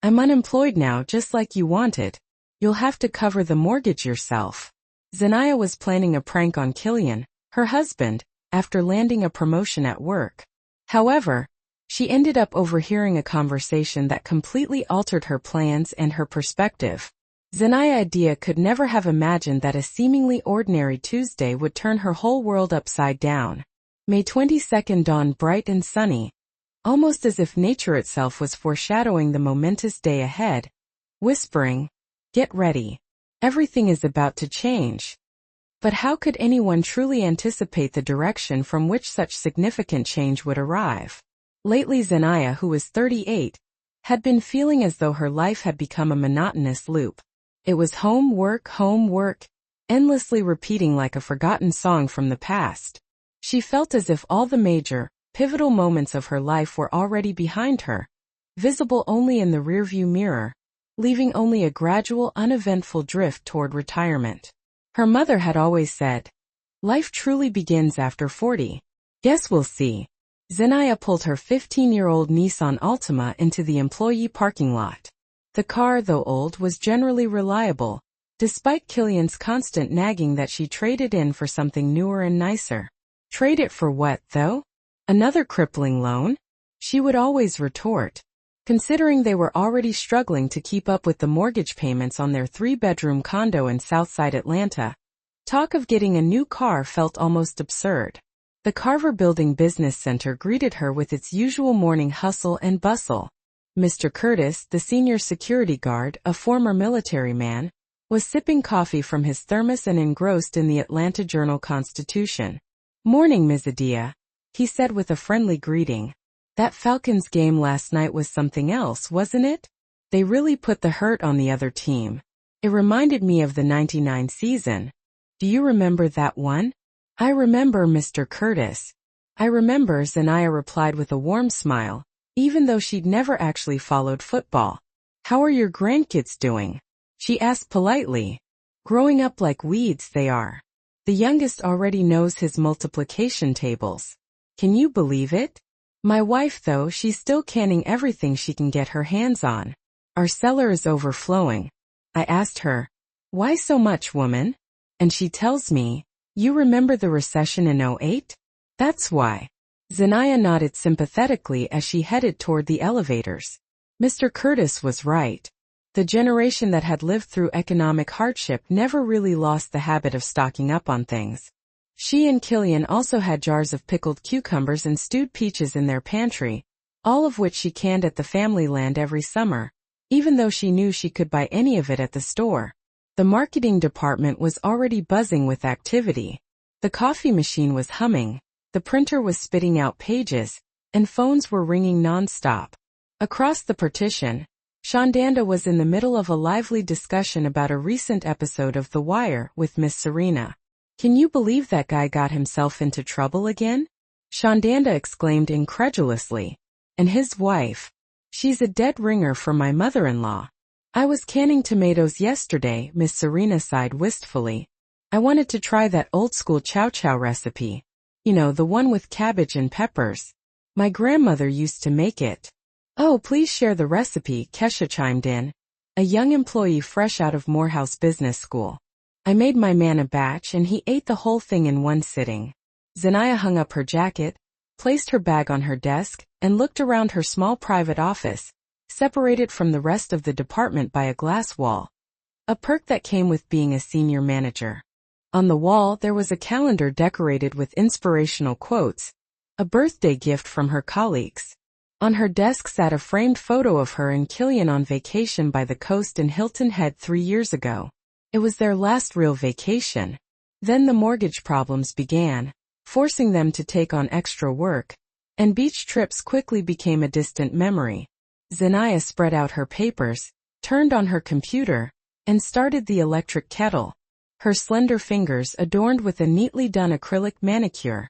I'm unemployed now, just like you wanted. You'll have to cover the mortgage yourself. Zanaya was planning a prank on Killian, her husband, after landing a promotion at work. However, she ended up overhearing a conversation that completely altered her plans and her perspective. Zanaya Adia could never have imagined that a seemingly ordinary Tuesday would turn her whole world upside down. May 22nd dawned bright and sunny, almost as if nature itself was foreshadowing the momentous day ahead, whispering, "Get ready. Everything is about to change." But how could anyone truly anticipate the direction from which such significant change would arrive? Lately Zanaya, who was 38, had been feeling as though her life had become a monotonous loop. It was home, work, endlessly repeating like a forgotten song from the past. She felt as if all the major, pivotal moments of her life were already behind her, visible only in the rearview mirror, leaving only a gradual, uneventful drift toward retirement. Her mother had always said, "Life truly begins after 40. Guess we'll see." Zanaya pulled her 15-year-old Nissan Altima into the employee parking lot. The car, though old, was generally reliable, despite Killian's constant nagging that she traded in for something newer and nicer. Trade it for what, though? Another crippling loan? She would always retort. Considering they were already struggling to keep up with the mortgage payments on their 3-bedroom condo in Southside Atlanta, talk of getting a new car felt almost absurd. The Carver Building Business Center greeted her with its usual morning hustle and bustle. Mr. Curtis, the senior security guard, a former military man, was sipping coffee from his thermos and engrossed in the Atlanta Journal-Constitution. "Morning, Ms. Adia," he said with a friendly greeting. "That Falcons game last night was something else, wasn't it? They really put the hurt on the other team. It reminded me of the '99 season. Do you remember that one?" "I remember, Mr. Curtis. I remember," Zanaya replied with a warm smile, even though she'd never actually followed football. "How are your grandkids doing?" she asked politely. "Growing up like weeds, they are. The youngest already knows his multiplication tables. Can you believe it? My wife, though, she's still canning everything she can get her hands on. Our cellar is overflowing." I asked her, "Why so much, woman?" And she tells me, "You remember the recession in '08? That's why." Zanaya nodded sympathetically as she headed toward the elevators. Mr. Curtis was right. The generation that had lived through economic hardship never really lost the habit of stocking up on things. She and Killian also had jars of pickled cucumbers and stewed peaches in their pantry, all of which she canned at the family land every summer, even though she knew she could buy any of it at the store. The marketing department was already buzzing with activity. The coffee machine was humming, the printer was spitting out pages, and phones were ringing non-stop. Across the partition, Shondanda was in the middle of a lively discussion about a recent episode of The Wire with Miss Serena. "Can you believe that guy got himself into trouble again?" Shondanda exclaimed incredulously. "And his wife. She's a dead ringer for my mother-in-law." "I was canning tomatoes yesterday," Miss Serena sighed wistfully. "I wanted to try that old-school chow-chow recipe. You know, the one with cabbage and peppers. My grandmother used to make it." "Oh, please share the recipe," Kesha chimed in, a young employee fresh out of Morehouse Business School. "I made my man a batch and he ate the whole thing in one sitting." Zanaya hung up her jacket, placed her bag on her desk, and looked around her small private office, separated from the rest of the department by a glass wall, a perk that came with being a senior manager. On the wall there was a calendar decorated with inspirational quotes, a birthday gift from her colleagues. On her desk sat a framed photo of her and Killian on vacation by the coast in Hilton Head 3 years ago. It was their last real vacation. Then the mortgage problems began, forcing them to take on extra work, and beach trips quickly became a distant memory. Zanaya spread out her papers, turned on her computer, and started the electric kettle, her slender fingers adorned with a neatly done acrylic manicure.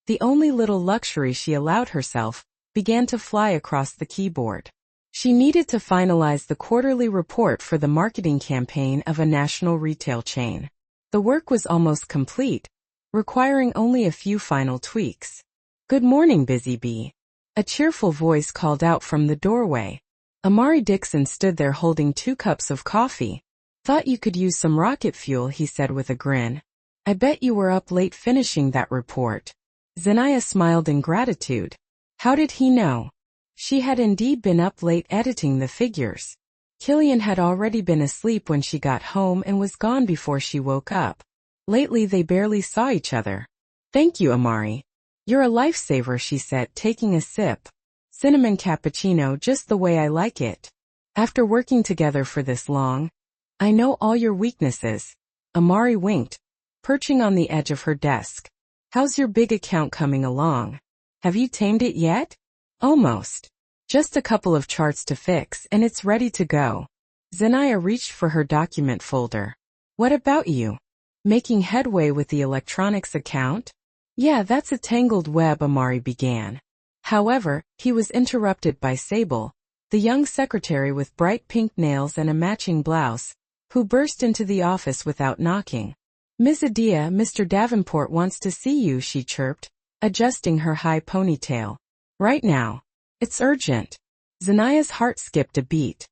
The only little luxury she allowed herself began to fly across the keyboard. She needed to finalize the quarterly report for the marketing campaign of a national retail chain. The work was almost complete, requiring only a few final tweaks. "Good morning, Busy Bee," a cheerful voice called out from the doorway. Amari Dixon stood there holding 2 cups of coffee. Thought you could use some rocket fuel, he said with a grin. I bet you were up late finishing that report. Zanaya smiled in gratitude. How did he know? She had indeed been up late editing the figures. Killian had already been asleep when she got home and was gone before she woke up. Lately they barely saw each other. Thank you, Amari. You're a lifesaver, she said, taking a sip. Cinnamon cappuccino just the way I like it. After working together for this long, I know all your weaknesses. Amari winked, perching on the edge of her desk. How's your big account coming along? Have you tamed it yet? Almost. Just a couple of charts to fix and it's ready to go. Zanaya reached for her document folder. What about you? Making headway with the electronics account? Yeah, that's a tangled web, Amari began. However, he was interrupted by Sable, the young secretary with bright pink nails and a matching blouse, who burst into the office without knocking. Ms. Adia, Mr. Davenport wants to see you, she chirped, adjusting her high ponytail. Right now. It's urgent. Zanaya's heart skipped a beat.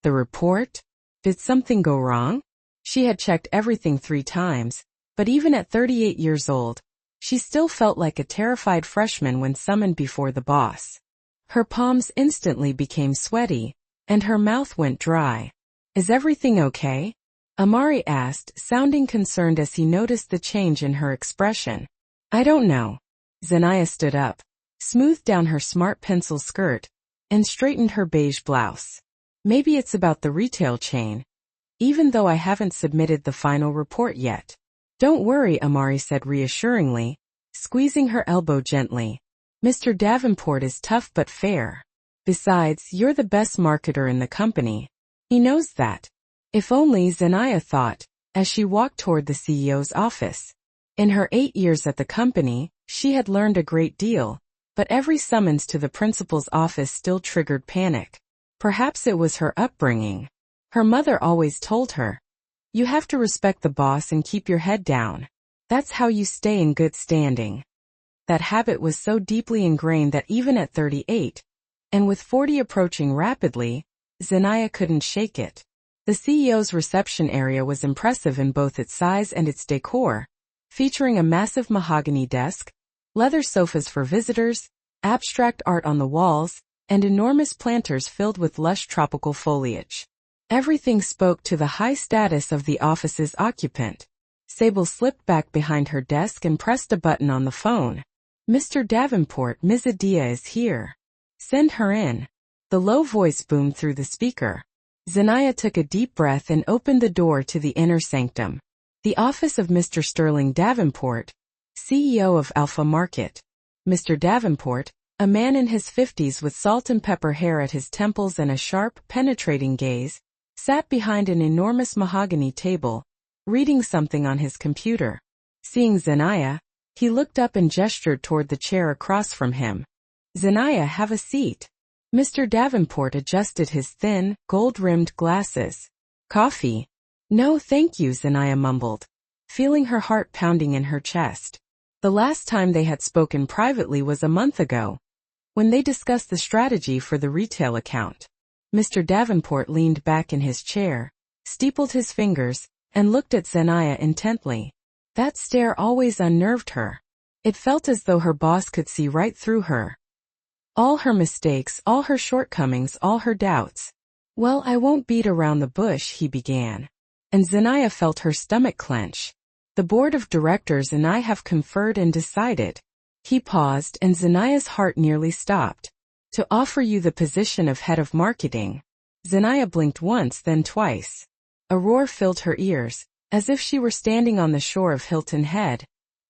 The report? Did something go wrong? She had checked everything 3 times, but even at 38 years old, she still felt like a terrified freshman when summoned before the boss. Her palms instantly became sweaty, and her mouth went dry. Is everything okay? Amari asked, sounding concerned as he noticed the change in her expression. I don't know. Zanaya stood up, smoothed down her smart pencil skirt, and straightened her beige blouse. Maybe it's about the retail chain, even though I haven't submitted the final report yet. Don't worry, Amari said reassuringly, squeezing her elbow gently. Mr. Davenport is tough but fair. Besides, you're the best marketer in the company. He knows that. If only, Zanaya thought, as she walked toward the CEO's office. In her 8 years at the company, she had learned a great deal, but every summons to the principal's office still triggered panic. Perhaps it was her upbringing. Her mother always told her, you have to respect the boss and keep your head down. That's how you stay in good standing. That habit was so deeply ingrained that even at 38, and with 40 approaching rapidly, Zanaya couldn't shake it. The CEO's reception area was impressive in both its size and its decor, featuring a massive mahogany desk, leather sofas for visitors, abstract art on the walls, and enormous planters filled with lush tropical foliage. Everything spoke to the high status of the office's occupant. Sable slipped back behind her desk and pressed a button on the phone. Mr. Davenport, Ms. Adia is here. Send her in. The low voice boomed through the speaker. Zanaya took a deep breath and opened the door to the inner sanctum. The office of Mr. Sterling Davenport, CEO of Alpha Market. Mr. Davenport, a man in his 50s with salt and pepper hair at his temples and a sharp, penetrating gaze, sat behind an enormous mahogany table, reading something on his computer. Seeing Zanaya, he looked up and gestured toward the chair across from him. Zanaya, have a seat. Mr. Davenport adjusted his thin, gold-rimmed glasses. Coffee? No, thank you, Zanaya mumbled, feeling her heart pounding in her chest. The last time they had spoken privately was a month ago, when they discussed the strategy for the retail account. Mr. Davenport leaned back in his chair, steepled his fingers, and looked at Zanaya intently. That stare always unnerved her. It felt as though her boss could see right through her. All her mistakes, all her shortcomings, all her doubts. Well, I won't beat around the bush, he began. And Zanaya felt her stomach clench. The board of directors and I have conferred and decided. He paused and Zanaya's heart nearly stopped. To offer you the position of head of marketing. Zanaya blinked once, then twice. A roar filled her ears, as if she were standing on the shore of Hilton Head,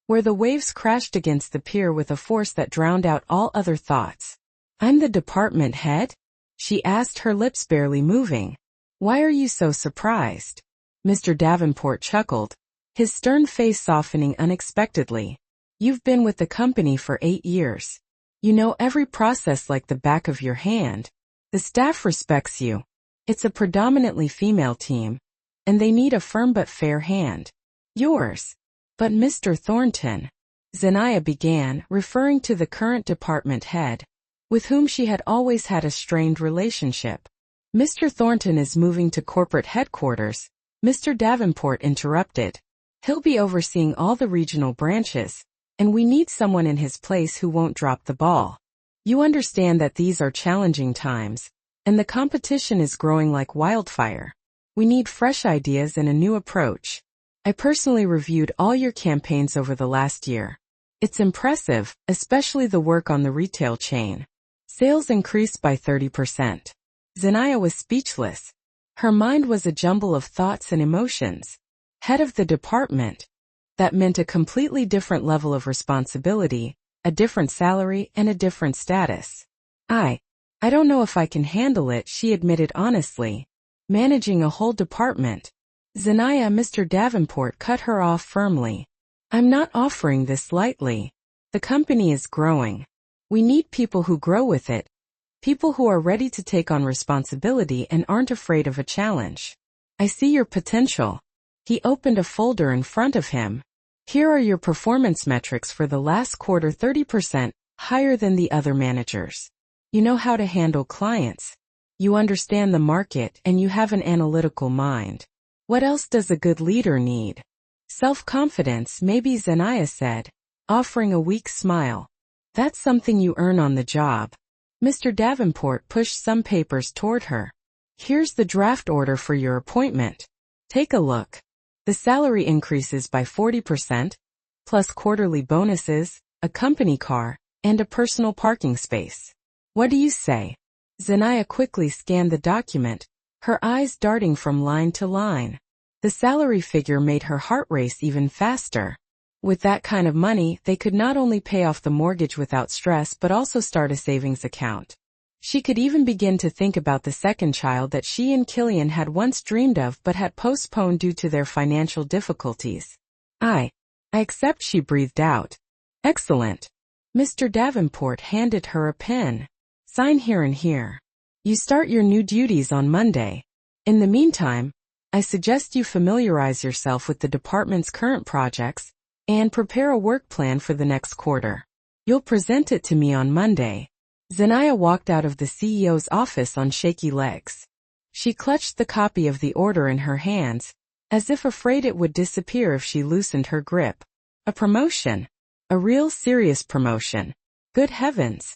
where the waves crashed against the pier with a force that drowned out all other thoughts. I'm the department head? She asked, her lips barely moving. Why are you so surprised? Mr. Davenport chuckled, his stern face softening unexpectedly. You've been with the company for 8 years. You know every process like the back of your hand. The staff respects you. It's a predominantly female team, and they need a firm but fair hand. Yours. But Mr. Thornton, Zanaya began, referring to the current department head, with whom she had always had a strained relationship. Mr. Thornton is moving to corporate headquarters, Mr. Davenport interrupted. He'll be overseeing all the regional branches, and we need someone in his place who won't drop the ball. You understand that these are challenging times, and the competition is growing like wildfire. We need fresh ideas and a new approach. I personally reviewed all your campaigns over the last year. It's impressive, especially the work on the retail chain. Sales increased by 30%. Zanaya was speechless. Her mind was a jumble of thoughts and emotions. Head of the department. That meant a completely different level of responsibility, a different salary, and a different status. I don't know if I can handle it, she admitted honestly. Managing a whole department. Zanaya, Mr. Davenport cut her off firmly. I'm not offering this lightly. The company is growing. We need people who grow with it. People who are ready to take on responsibility and aren't afraid of a challenge. I see your potential. He opened a folder in front of him. Here are your performance metrics for the last quarter, 30% higher than the other managers. You know how to handle clients. You understand the market and you have an analytical mind. What else does a good leader need? Self-confidence, maybe, Zanaya said, offering a weak smile. That's something you earn on the job. Mr. Davenport pushed some papers toward her. Here's the draft order for your appointment. Take a look. The salary increases by 40%, plus quarterly bonuses, a company car, and a personal parking space. What do you say? Zanaya quickly scanned the document, her eyes darting from line to line. The salary figure made her heart race even faster. With that kind of money, they could not only pay off the mortgage without stress but also start a savings account. She could even begin to think about the second child that she and Killian had once dreamed of but had postponed due to their financial difficulties. I accept, she breathed out. Excellent. Mr. Davenport handed her a pen. Sign here and here. You start your new duties on Monday. In the meantime, I suggest you familiarize yourself with the department's current projects and prepare a work plan for the next quarter. You'll present it to me on Monday. Zanaya walked out of the CEO's office on shaky legs. She clutched the copy of the order in her hands, as if afraid it would disappear if she loosened her grip. A promotion. A real serious promotion. Good heavens.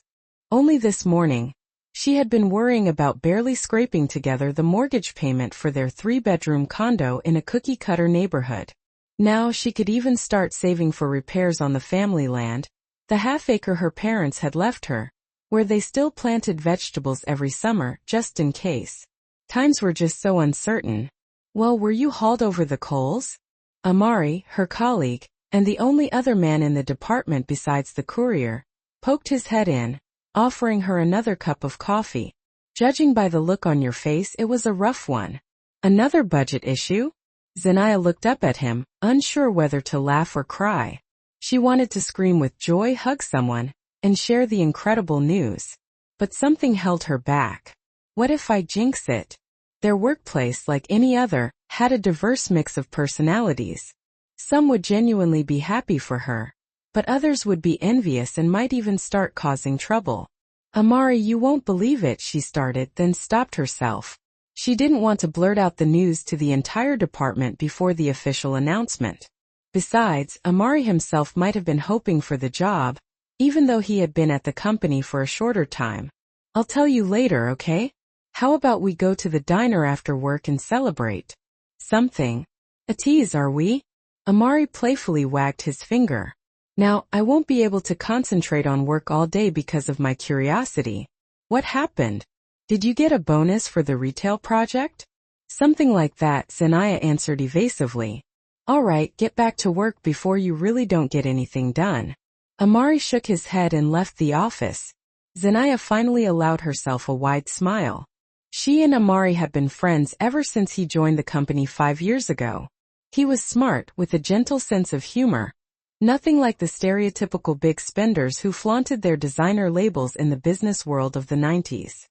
Only this morning, she had been worrying about barely scraping together the mortgage payment for their 3-bedroom condo in a cookie-cutter neighborhood. Now she could even start saving for repairs on the family land, the half-acre her parents had left her, where they still planted vegetables every summer, just in case. Times were just so uncertain. Well, were you hauled over the coals? Amari, her colleague, and the only other man in the department besides the courier, poked his head in, offering her another cup of coffee. Judging by the look on your face, it was a rough one. Another budget issue? Zanaya looked up at him, unsure whether to laugh or cry. She wanted to scream with joy, hug someone, and share the incredible news. But something held her back. What if I jinx it? Their workplace, like any other, had a diverse mix of personalities. Some would genuinely be happy for her, but others would be envious and might even start causing trouble. Amari, you won't believe it, she started, then stopped herself. She didn't want to blurt out the news to the entire department before the official announcement. Besides, Amari himself might have been hoping for the job, even though he had been at the company for a shorter time. I'll tell you later, okay? How about we go to the diner after work and celebrate? Something. A tease, are we? Amari playfully wagged his finger. Now, I won't be able to concentrate on work all day because of my curiosity. What happened? Did you get a bonus for the retail project? Something like that, Zanaya answered evasively. All right, get back to work before you really don't get anything done. Amari shook his head and left the office. Zanaya finally allowed herself a wide smile. She and Amari had been friends ever since he joined the company 5 years ago. He was smart, with a gentle sense of humor. Nothing like the stereotypical big spenders who flaunted their designer labels in the business world of the 90s.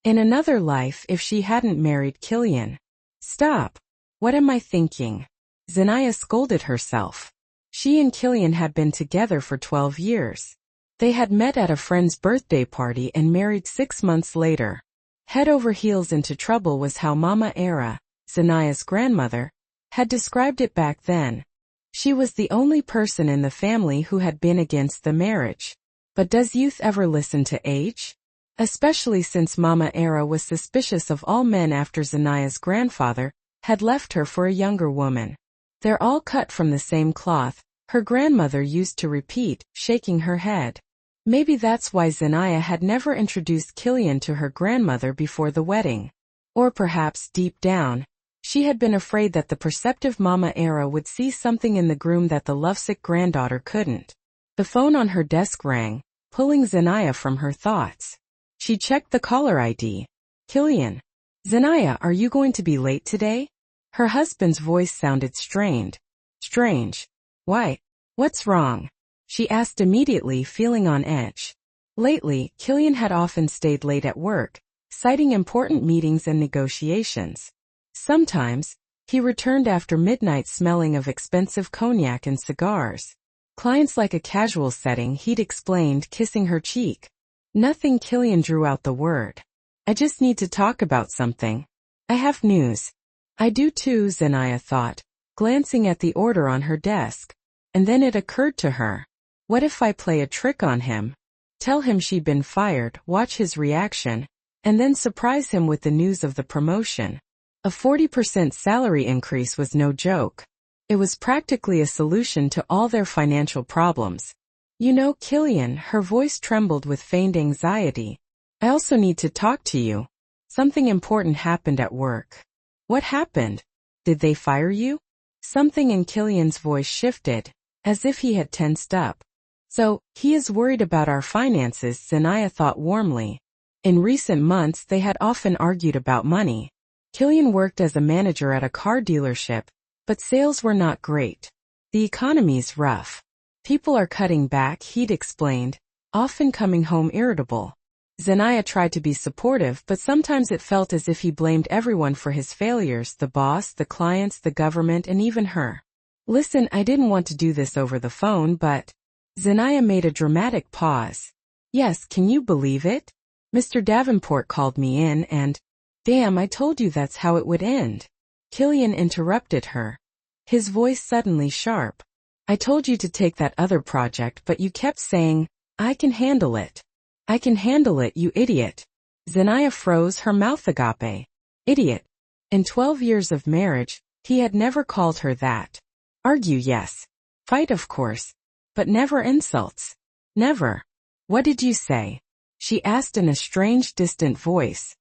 In another life, if she hadn't married Killian. Stop. What am I thinking? Zanaya scolded herself. She and Killian had been together for 12 years. They had met at a friend's birthday party and married 6 months later. Head over heels into trouble was how Mama Era, Zanaya's grandmother, had described it back then. She was the only person in the family who had been against the marriage. But does youth ever listen to age? Especially since Mama Era was suspicious of all men after Zanaya's grandfather had left her for a younger woman. They're all cut from the same cloth, her grandmother used to repeat, shaking her head. Maybe that's why Zanaya had never introduced Killian to her grandmother before the wedding. Or perhaps, deep down, she had been afraid that the perceptive Mama Era would see something in the groom that the lovesick granddaughter couldn't. The phone on her desk rang, pulling Zanaya from her thoughts. She checked the caller ID. Killian. Zanaya, are you going to be late today? Her husband's voice sounded strained. Strange. Why? What's wrong? She asked immediately, feeling on edge. Lately, Killian had often stayed late at work, citing important meetings and negotiations. Sometimes, he returned after midnight smelling of expensive cognac and cigars. Clients like a casual setting, he'd explained, kissing her cheek. Nothing. Killian drew out the word. I just need to talk about something. I have news. I do too, Zanaya thought, glancing at the order on her desk. And then it occurred to her. What if I play a trick on him? Tell him she'd been fired, watch his reaction, and then surprise him with the news of the promotion. A 40% salary increase was no joke. It was practically a solution to all their financial problems. You know, Killian, her voice trembled with feigned anxiety. I also need to talk to you. Something important happened at work. What happened? Did they fire you? Something in Killian's voice shifted, as if he had tensed up. So, he is worried about our finances, Zanaya thought warmly. In recent months they had often argued about money. Killian worked as a manager at a car dealership, but sales were not great. The economy's rough. People are cutting back, he'd explained, often coming home irritable. Zanaya tried to be supportive, but sometimes it felt as if he blamed everyone for his failures, the boss, the clients, the government, and even her. Listen, I didn't want to do this over the phone, but... Zanaya made a dramatic pause. Yes, can you believe it? Mr. Davenport called me in and... Damn, I told you that's how it would end. Killian interrupted her. His voice suddenly sharp. I told you to take that other project, but you kept saying, I can handle it. I can handle it, you idiot. Zanaya froze, her mouth agape. Idiot. In 12 years of marriage, he had never called her that. Argue, yes. Fight, of course. But never insults. Never. What did you say? She asked in a strange, distant voice.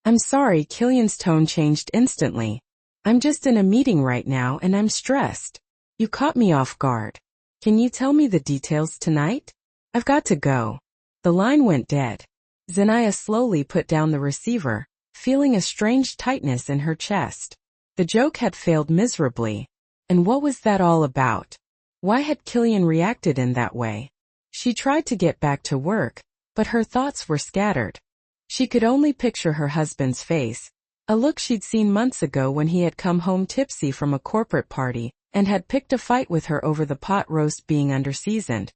I'm sorry, Killian's tone changed instantly. I'm just in a meeting right now and I'm stressed. You caught me off guard. Can you tell me the details tonight? I've got to go. The line went dead. Zanaya slowly put down the receiver, feeling a strange tightness in her chest. The joke had failed miserably. And what was that all about? Why had Killian reacted in that way? She tried to get back to work, but her thoughts were scattered. She could only picture her husband's face, a look she'd seen months ago when he had come home tipsy from a corporate party and had picked a fight with her over the pot roast being underseasoned.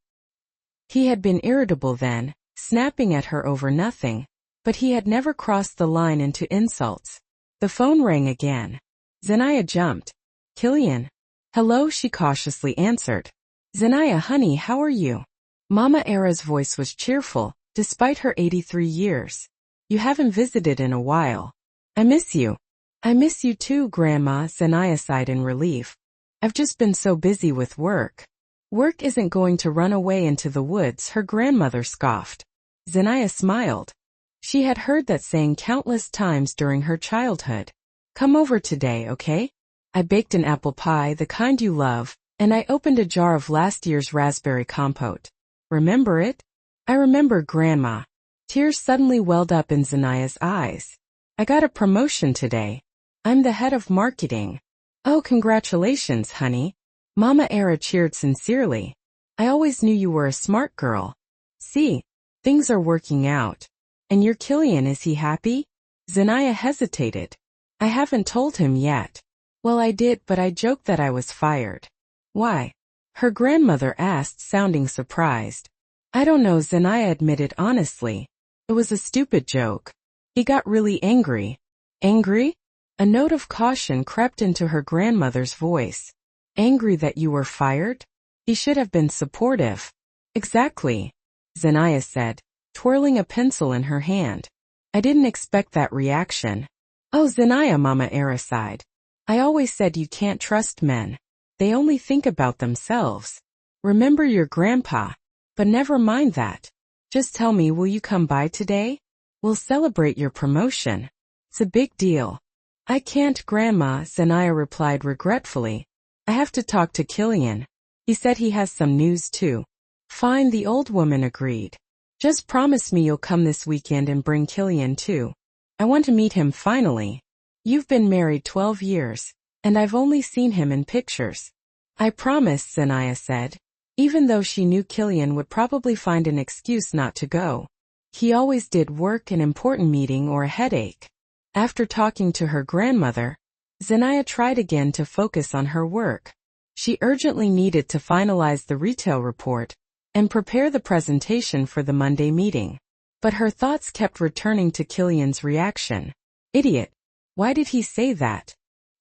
He had been irritable then, snapping at her over nothing, but he had never crossed the line into insults. The phone rang again. Zanaya jumped. Killian. Hello, she cautiously answered. Zanaya, honey, how are you? Mama Era's voice was cheerful, despite her 83 years. You haven't visited in a while. I miss you. I miss you too, Grandma, Zanaya sighed in relief. I've just been so busy with work. Work isn't going to run away into the woods, her grandmother scoffed. Zanaya smiled. She had heard that saying countless times during her childhood. Come over today, okay? I baked an apple pie, the kind you love, and I opened a jar of last year's raspberry compote. Remember it? I remember, Grandma. Tears suddenly welled up in Zanaya's eyes. I got a promotion today. I'm the head of marketing. Oh, congratulations, honey. Mama Era cheered sincerely. I always knew you were a smart girl. See, things are working out. And your Killian, is he happy? Zanaya hesitated. I haven't told him yet. Well, I did, but I joked that I was fired. Why? Her grandmother asked, sounding surprised. I don't know, Zanaya admitted honestly. It was a stupid joke. He got really angry. Angry? A note of caution crept into her grandmother's voice. Angry that you were fired? He should have been supportive. Exactly, Zanaya said, twirling a pencil in her hand. I didn't expect that reaction. Oh, Zanaya, Mama Era sighed. I always said you can't trust men. They only think about themselves. Remember your grandpa. But never mind that. Just tell me, will you come by today? We'll celebrate your promotion. It's a big deal. I can't, Grandma, Zanaya replied regretfully. I have to talk to Killian. He said he has some news too. Fine, the old woman agreed. Just promise me you'll come this weekend and bring Killian too. I want to meet him finally. You've been married 12 years, and I've only seen him in pictures. I promise, Zanaya said, even though she knew Killian would probably find an excuse not to go. He always did work, an important meeting, or a headache. After talking to her grandmother, Zanaya tried again to focus on her work. She urgently needed to finalize the retail report and prepare the presentation for the Monday meeting. But her thoughts kept returning to Killian's reaction. Idiot. Why did he say that?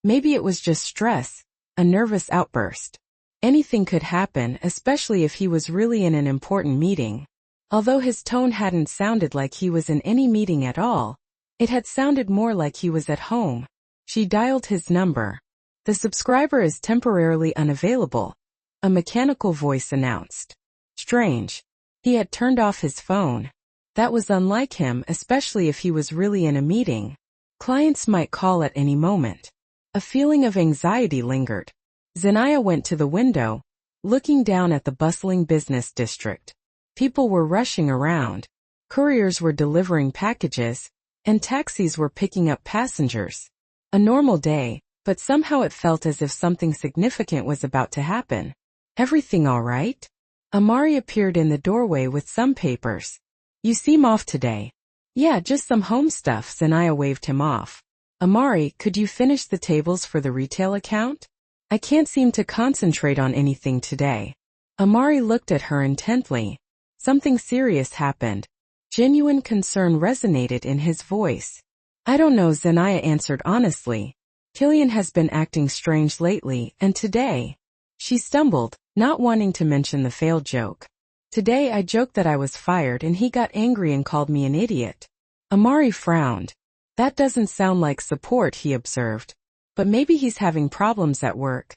Maybe it was just stress, a nervous outburst. Anything could happen, especially if he was really in an important meeting. Although his tone hadn't sounded like he was in any meeting at all, it had sounded more like he was at home. She dialed his number. The subscriber is temporarily unavailable, a mechanical voice announced. Strange. He had turned off his phone. That was unlike him, especially if he was really in a meeting. Clients might call at any moment. A feeling of anxiety lingered. Zanaya went to the window, looking down at the bustling business district. People were rushing around. Couriers were delivering packages, and taxis were picking up passengers. A normal day, but somehow it felt as if something significant was about to happen. Everything all right? Amari appeared in the doorway with some papers. You seem off today. Yeah, just some home stuff, Zanaya waved him off. Amari, could you finish the tables for the retail account? I can't seem to concentrate on anything today. Amari looked at her intently. Something serious happened. Genuine concern resonated in his voice. I don't know, Zanaya answered honestly. Killian has been acting strange lately, and today. She stumbled, not wanting to mention the failed joke. Today I joked that I was fired and he got angry and called me an idiot. Amari frowned. That doesn't sound like support, he observed. But maybe he's having problems at work.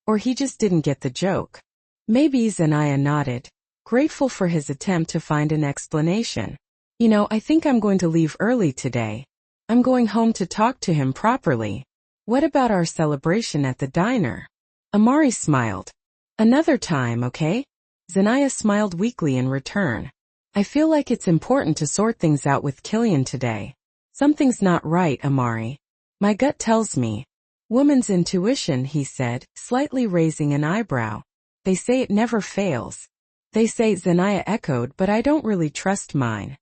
Or he just didn't get the joke. Maybe, Zanaya nodded, grateful for his attempt to find an explanation. You know, I think I'm going to leave early today. I'm going home to talk to him properly. What about our celebration at the diner? Amari smiled. Another time, okay? Zanaya smiled weakly in return. I feel like it's important to sort things out with Killian today. Something's not right, Amari. My gut tells me. Woman's intuition, he said, slightly raising an eyebrow. They say it never fails. They say, Zanaya echoed, but I don't really trust mine.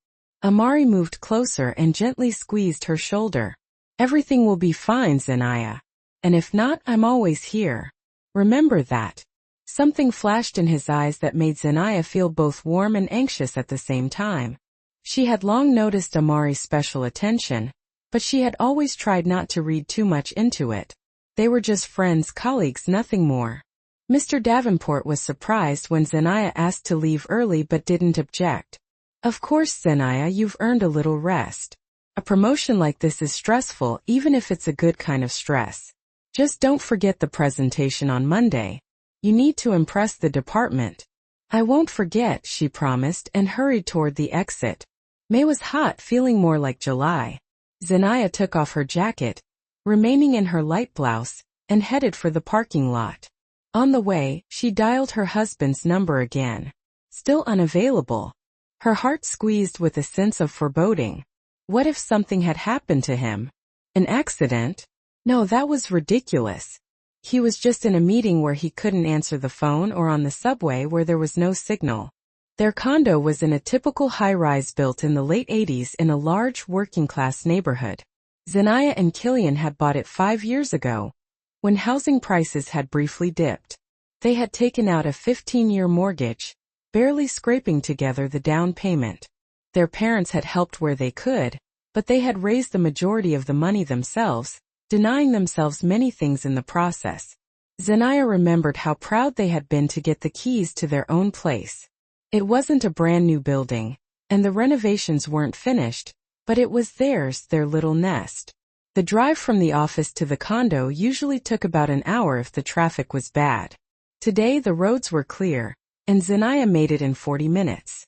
Amari moved closer and gently squeezed her shoulder. Everything will be fine, Zanaya. And if not, I'm always here. Remember that. Something flashed in his eyes that made Zanaya feel both warm and anxious at the same time. She had long noticed Amari's special attention, but she had always tried not to read too much into it. They were just friends, colleagues, nothing more. Mr. Davenport was surprised when Zanaya asked to leave early but didn't object. Of course, Zanaya, you've earned a little rest. A promotion like this is stressful, even if it's a good kind of stress. Just don't forget the presentation on Monday. You need to impress the department. I won't forget, she promised and hurried toward the exit. May was hot, feeling more like July. Zanaya took off her jacket, remaining in her light blouse, and headed for the parking lot. On the way, she dialed her husband's number again. Still unavailable. Her heart squeezed with a sense of foreboding. What if something had happened to him? An accident? No, that was ridiculous. He was just in a meeting where he couldn't answer the phone or on the subway where there was no signal. Their condo was in a typical high-rise built in the late 80s in a large working-class neighborhood. Zanaya and Killian had bought it 5 years ago, when housing prices had briefly dipped. They had taken out a 15-year mortgage, barely scraping together the down payment. Their parents had helped where they could, but they had raised the majority of the money themselves, denying themselves many things in the process. Zanaya remembered how proud they had been to get the keys to their own place. It wasn't a brand new building, and the renovations weren't finished, but it was theirs, their little nest. The drive from the office to the condo usually took about an hour if the traffic was bad. Today the roads were clear, and Zanaya made it in 40 minutes.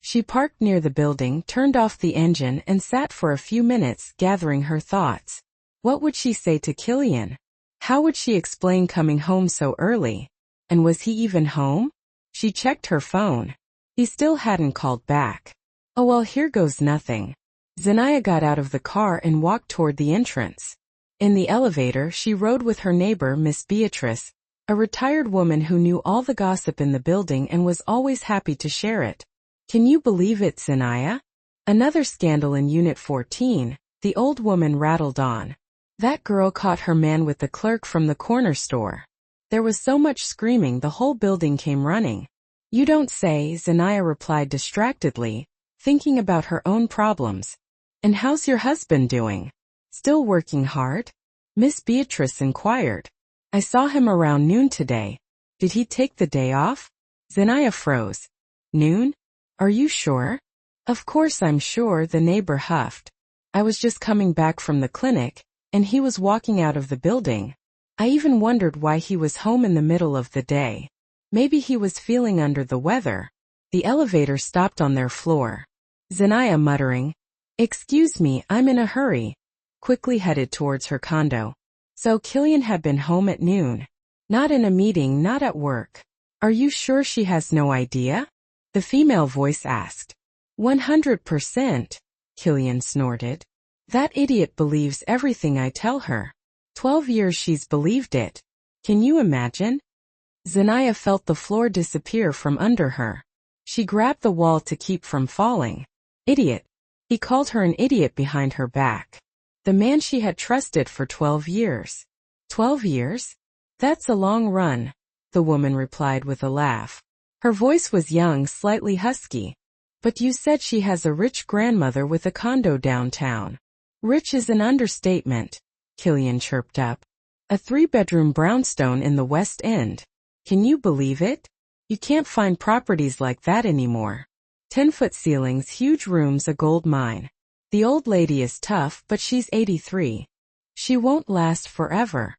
She parked near the building, turned off the engine, and sat for a few minutes gathering her thoughts. What would she say to Killian? How would she explain coming home so early? And was he even home? She checked her phone. He still hadn't called back. Oh well, here goes nothing. Zanaya got out of the car and walked toward the entrance. In the elevator, she rode with her neighbor, Miss Beatrice, a retired woman who knew all the gossip in the building and was always happy to share it. Can you believe it, Zanaya? Another scandal in Unit 14, the old woman rattled on. That girl caught her man with the clerk from the corner store. There was so much screaming the whole building came running. You don't say, Zanaya replied distractedly, thinking about her own problems. And how's your husband doing? Still working hard? Miss Beatrice inquired. I saw him around noon today. Did he take the day off? Zanaya froze. Noon? Are you sure? Of course I'm sure, the neighbor huffed. I was just coming back from the clinic, and he was walking out of the building. I even wondered why he was home in the middle of the day. Maybe he was feeling under the weather. The elevator stopped on their floor. Zanaya, muttering, "Excuse me, I'm in a hurry," quickly headed towards her condo. So Killian had been home at noon. Not in a meeting, not at work. Are you sure she has no idea? The female voice asked. 100%, Killian snorted. That idiot believes everything I tell her. 12 years she's believed it. Can you imagine? Zanaya felt the floor disappear from under her. She grabbed the wall to keep from falling. Idiot. He called her an idiot behind her back. The man she had trusted for 12 years. 12 years? That's a long run, the woman replied with a laugh. Her voice was young, slightly husky. But you said she has a rich grandmother with a condo downtown. Rich is an understatement, Killian chirped up. A 3-bedroom brownstone in the West End. Can you believe it? You can't find properties like that anymore. 10-foot ceilings, huge rooms, a gold mine. The old lady is tough, but she's 83. She won't last forever.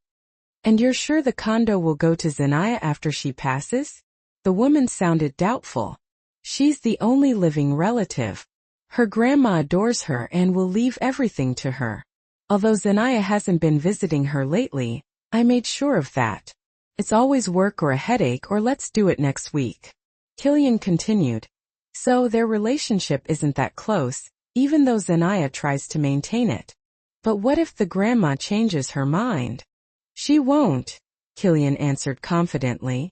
And you're sure the condo will go to Zanaya after she passes? The woman sounded doubtful. She's the only living relative. Her grandma adores her and will leave everything to her. Although Zanaya hasn't been visiting her lately, I made sure of that. It's always work or a headache or let's do it next week. Killian continued. So their relationship isn't that close, even though Zanaya tries to maintain it. But what if the grandma changes her mind? She won't, Killian answered confidently.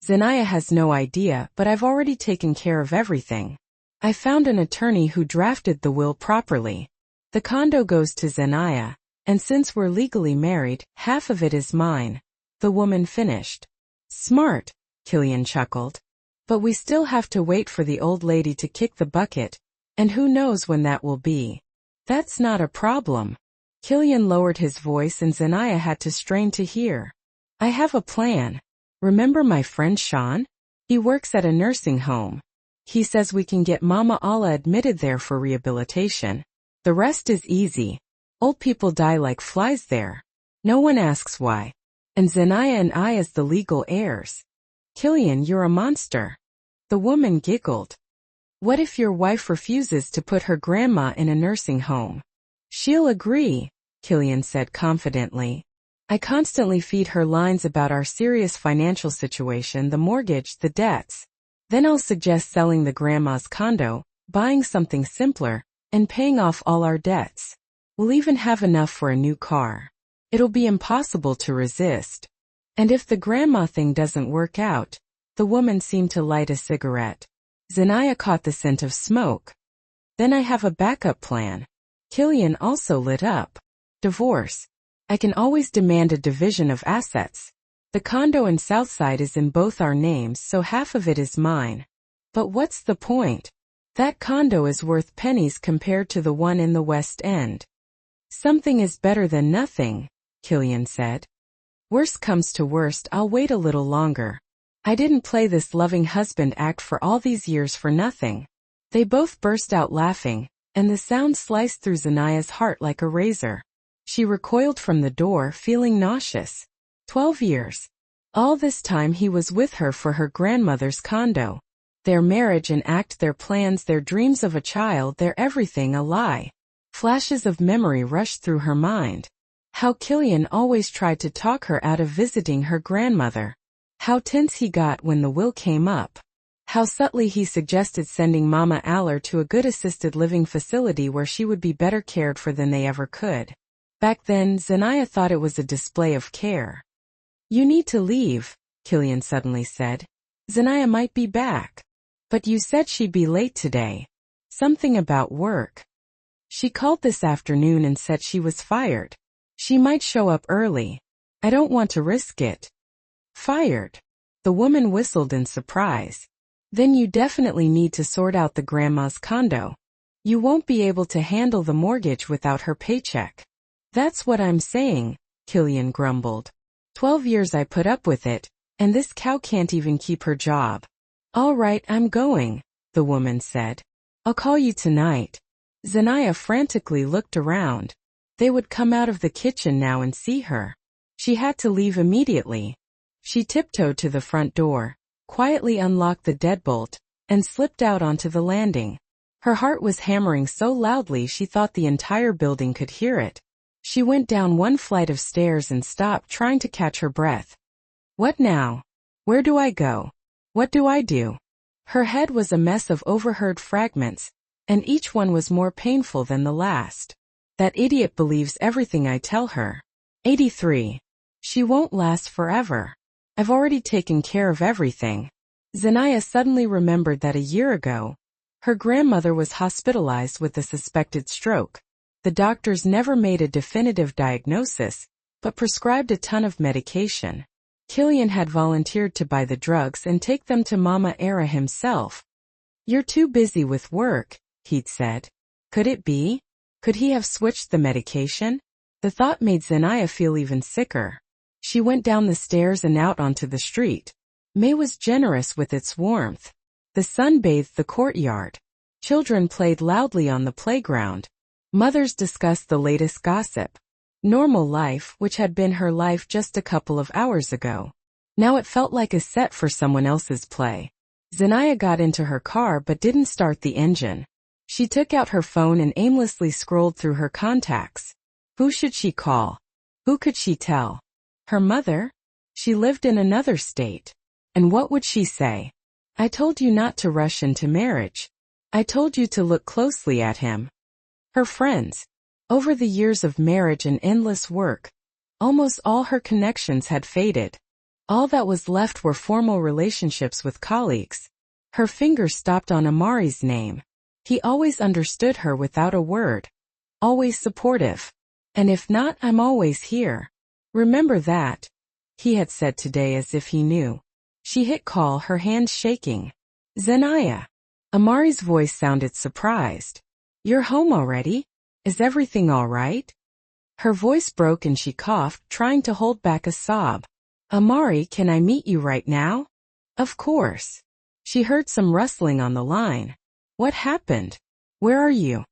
Zanaya has no idea, but I've already taken care of everything. I found an attorney who drafted the will properly. The condo goes to Zanaya, and since we're legally married, half of it is mine, the woman finished. Smart, Killian chuckled. But we still have to wait for the old lady to kick the bucket, and who knows when that will be. That's not a problem. Killian lowered his voice and Zanaya had to strain to hear. I have a plan. Remember my friend Sean? He works at a nursing home. He says we can get Mama Alla admitted there for rehabilitation. The rest is easy. Old people die like flies there. No one asks why. And Zanaya and I as the legal heirs. Killian, you're a monster. The woman giggled. What if your wife refuses to put her grandma in a nursing home? She'll agree, Killian said confidently. I constantly feed her lines about our serious financial situation, the mortgage, the debts. Then I'll suggest selling the grandma's condo, buying something simpler, and paying off all our debts. We'll even have enough for a new car. It'll be impossible to resist. And if the grandma thing doesn't work out, the woman seemed to light a cigarette. Zanaya caught the scent of smoke. Then I have a backup plan. Killian also lit up. Divorce. I can always demand a division of assets. The condo in Southside is in both our names, so half of it is mine. But what's the point? That condo is worth pennies compared to the one in the West End. Something is better than nothing, Killian said. Worst comes to worst, I'll wait a little longer. I didn't play this loving husband act for all these years for nothing. They both burst out laughing, and the sound sliced through Zanaya's heart like a razor. She recoiled from the door, feeling nauseous. 12 years. All this time he was with her for her grandmother's condo. Their marriage and act, their plans, their dreams of a child, their everything a lie. Flashes of memory rushed through her mind. How Killian always tried to talk her out of visiting her grandmother. How tense he got when the will came up. How subtly he suggested sending Mama Aller to a good assisted living facility where she would be better cared for than they ever could. Back then, Zanaya thought it was a display of care. You need to leave, Killian suddenly said. Zanaya might be back. But you said she'd be late today. Something about work. She called this afternoon and said she was fired. She might show up early. I don't want to risk it. Fired? The woman whistled in surprise. Then you definitely need to sort out the grandma's condo. You won't be able to handle the mortgage without her paycheck. That's what I'm saying, Killian grumbled. 12 years I put up with it, and this cow can't even keep her job. All right, I'm going, the woman said. I'll call you tonight. Zanaya frantically looked around. They would come out of the kitchen now and see her. She had to leave immediately. She tiptoed to the front door, quietly unlocked the deadbolt, and slipped out onto the landing. Her heart was hammering so loudly she thought the entire building could hear it. She went down one flight of stairs and stopped, trying to catch her breath. What now? Where do I go? What do I do? Her head was a mess of overheard fragments, and each one was more painful than the last. That idiot believes everything I tell her. 83. She won't last forever. I've already taken care of everything. Zanaya suddenly remembered that a year ago, her grandmother was hospitalized with a suspected stroke. The doctors never made a definitive diagnosis, but prescribed a ton of medication. Killian had volunteered to buy the drugs and take them to Mama Era himself. You're too busy with work, he'd said. Could it be? Could he have switched the medication? The thought made Zanaya feel even sicker. She went down the stairs and out onto the street. May was generous with its warmth. The sun bathed the courtyard. Children played loudly on the playground. Mothers discussed the latest gossip. Normal life, which had been her life just a couple of hours ago. Now it felt like a set for someone else's play. Zanaya got into her car but didn't start the engine. She took out her phone and aimlessly scrolled through her contacts. Who should she call? Who could she tell? Her mother? She lived in another state. And what would she say? I told you not to rush into marriage. I told you to look closely at him. Her friends. Over the years of marriage and endless work, almost all her connections had faded. All that was left were formal relationships with colleagues. Her finger stopped on Amari's name. He always understood her without a word. Always supportive. And if not, I'm always here. Remember that, he had said today as if he knew. She hit call, her hands shaking. Zanaya. Amari's voice sounded surprised. You're home already? Is everything all right? Her voice broke and she coughed, trying to hold back a sob. Amari, can I meet you right now? Of course. She heard some rustling on the line. What happened? Where are you?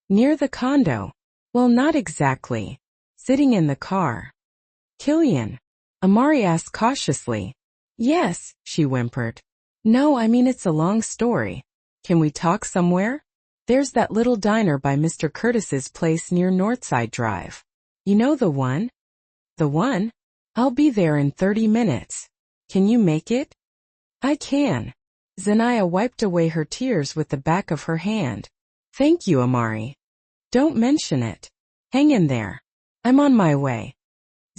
Near the condo. Well, not exactly. Sitting in the car. Killian. Amari asked cautiously. Yes, she whimpered. No, I mean it's a long story. Can we talk somewhere? There's that little diner by Mr. Curtis's place near Northside Drive. You know the one? The one? I'll be there in 30 minutes. Can you make it? I can. Zanaya wiped away her tears with the back of her hand. Thank you, Amari. Don't mention it. Hang in there. I'm on my way.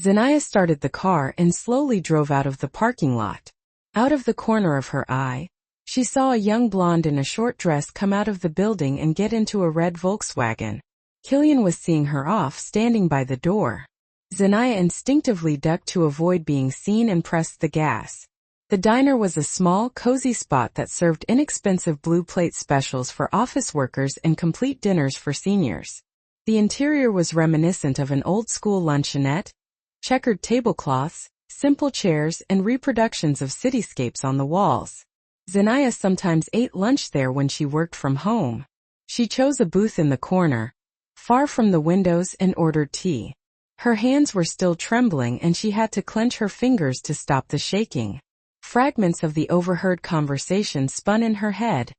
Zanaya started the car and slowly drove out of the parking lot. Out of the corner of her eye, she saw a young blonde in a short dress come out of the building and get into a red Volkswagen. Killian was seeing her off, standing by the door. Zanaya instinctively ducked to avoid being seen and pressed the gas. The diner was a small, cozy spot that served inexpensive blue plate specials for office workers and complete dinners for seniors. The interior was reminiscent of an old-school luncheonette, checkered tablecloths, simple chairs, and reproductions of cityscapes on the walls. Zanaya sometimes ate lunch there when she worked from home. She chose a booth in the corner, far from the windows, and ordered tea. Her hands were still trembling and she had to clench her fingers to stop the shaking. Fragments of the overheard conversation spun in her head,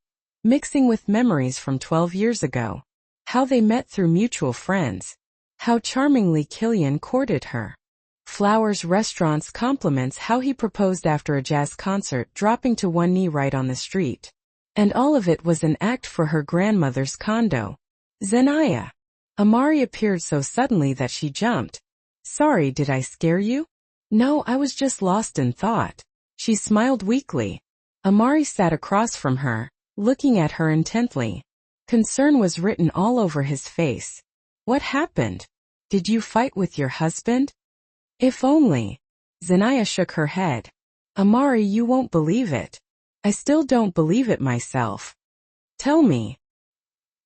mixing with memories from 12 years ago. How they met through mutual friends. How charmingly Killian courted her. Flowers, restaurants, compliments, how he proposed after a jazz concert, dropping to one knee right on the street. And all of it was an act for her grandmother's condo. Zanaya. Amari appeared so suddenly that she jumped. Sorry, did I scare you? No, I was just lost in thought. She smiled weakly. Amari sat across from her, looking at her intently. Concern was written all over his face. What happened? Did you fight with your husband? If only. Zanaya shook her head. Amari, you won't believe it. I still don't believe it myself. Tell me.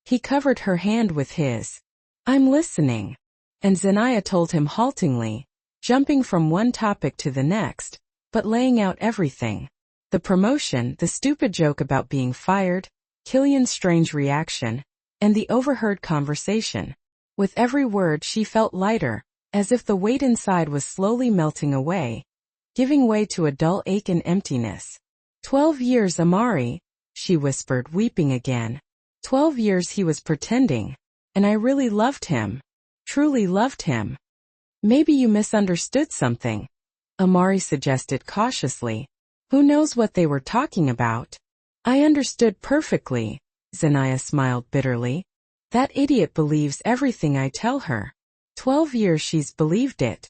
He covered her hand with his. I'm listening. And Zanaya told him haltingly, jumping from one topic to the next, but laying out everything. The promotion, the stupid joke about being fired, Killian's strange reaction, and the overheard conversation. With every word she felt lighter, as if the weight inside was slowly melting away, giving way to a dull ache and emptiness. 12 years, Amari, she whispered, weeping again. 12 years he was pretending, and I really loved him. Truly loved him. Maybe you misunderstood something, Amari suggested cautiously. Who knows what they were talking about? I understood perfectly, Zanaya smiled bitterly. That idiot believes everything I tell her. 12 years she's believed it.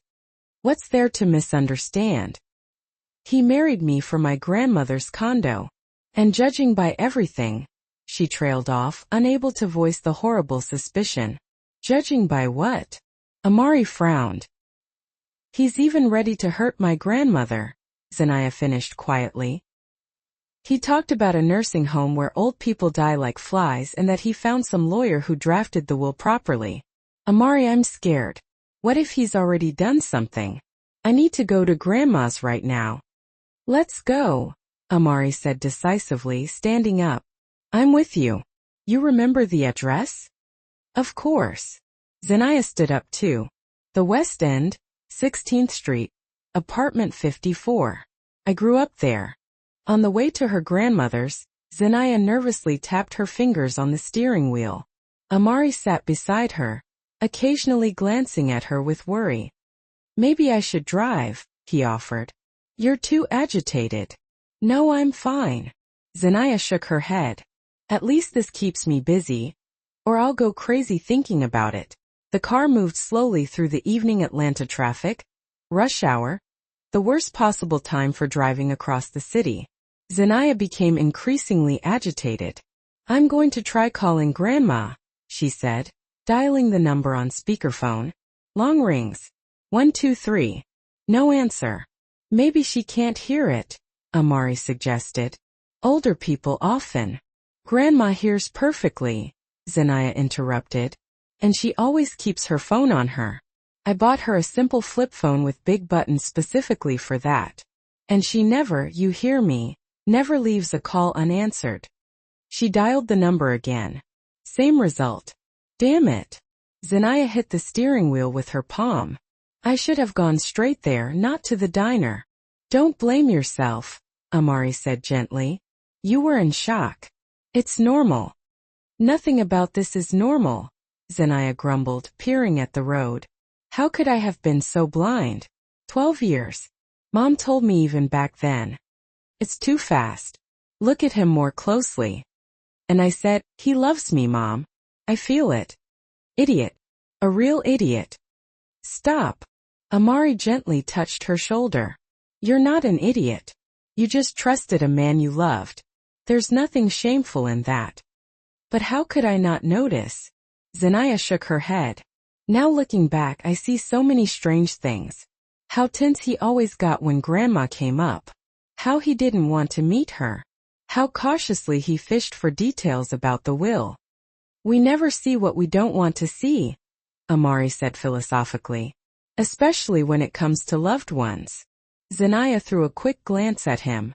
What's there to misunderstand? He married me for my grandmother's condo. And judging by everything, she trailed off, unable to voice the horrible suspicion. Judging by what? Amari frowned. He's even ready to hurt my grandmother, Zanaya finished quietly. He talked about a nursing home where old people die like flies and that he found some lawyer who drafted the will properly. Amari, I'm scared. What if he's already done something? I need to go to Grandma's right now. Let's go, Amari said decisively, standing up. I'm with you. You remember the address? Of course. Zanaya stood up too. The West End, 16th Street, apartment 54. I grew up there. On the way to her grandmother's, Zanaya nervously tapped her fingers on the steering wheel. Amari sat beside her, occasionally glancing at her with worry. Maybe I should drive, he offered. You're too agitated. No, I'm fine. Zanaya shook her head. At least this keeps me busy, or I'll go crazy thinking about it. The car moved slowly through the evening Atlanta traffic, rush hour, the worst possible time for driving across the city. Zanaya became increasingly agitated. I'm going to try calling Grandma, she said, dialing the number on speakerphone. Long rings. 123. No answer. Maybe she can't hear it, Amari suggested. Older people often. Grandma hears perfectly, Zanaya interrupted. And she always keeps her phone on her. I bought her a simple flip phone with big buttons specifically for that. And she never, you hear me, never leaves a call unanswered. She dialed the number again. Same result. Damn it. Zanaya hit the steering wheel with her palm. I should have gone straight there, not to the diner. Don't blame yourself, Amari said gently. You were in shock. It's normal. Nothing about this is normal, Zanaya grumbled, peering at the road. How could I have been so blind? 12 years. Mom told me even back then. It's too fast. Look at him more closely. And I said, he loves me, Mom. I feel it. Idiot. A real idiot. Stop. Amari gently touched her shoulder. You're not an idiot. You just trusted a man you loved. There's nothing shameful in that. But how could I not notice? Zanaya shook her head. Now looking back, I see so many strange things. How tense he always got when Grandma came up. How he didn't want to meet her. How cautiously he fished for details about the will. We never see what we don't want to see, Amari said philosophically. Especially when it comes to loved ones. Zanaya threw a quick glance at him.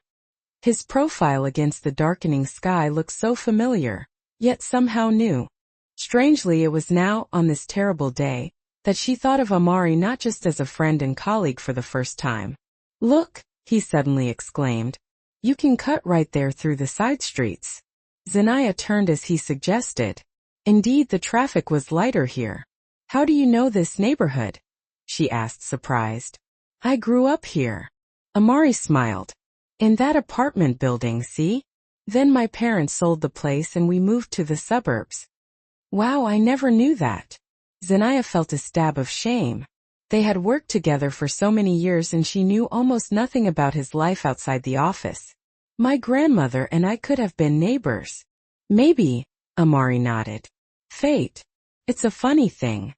His profile against the darkening sky looked so familiar, yet somehow new. Strangely, it was now, on this terrible day, that she thought of Amari not just as a friend and colleague for the first time. Look, he suddenly exclaimed. You can cut right there through the side streets. Zanaya turned as he suggested. Indeed, the traffic was lighter here. How do you know this neighborhood? She asked, surprised. I grew up here. Amari smiled. In that apartment building, see? Then my parents sold the place and we moved to the suburbs. Wow, I never knew that. Zanaya felt a stab of shame. They had worked together for so many years and she knew almost nothing about his life outside the office. My grandmother and I could have been neighbors. Maybe, Amari nodded. Fate. It's a funny thing.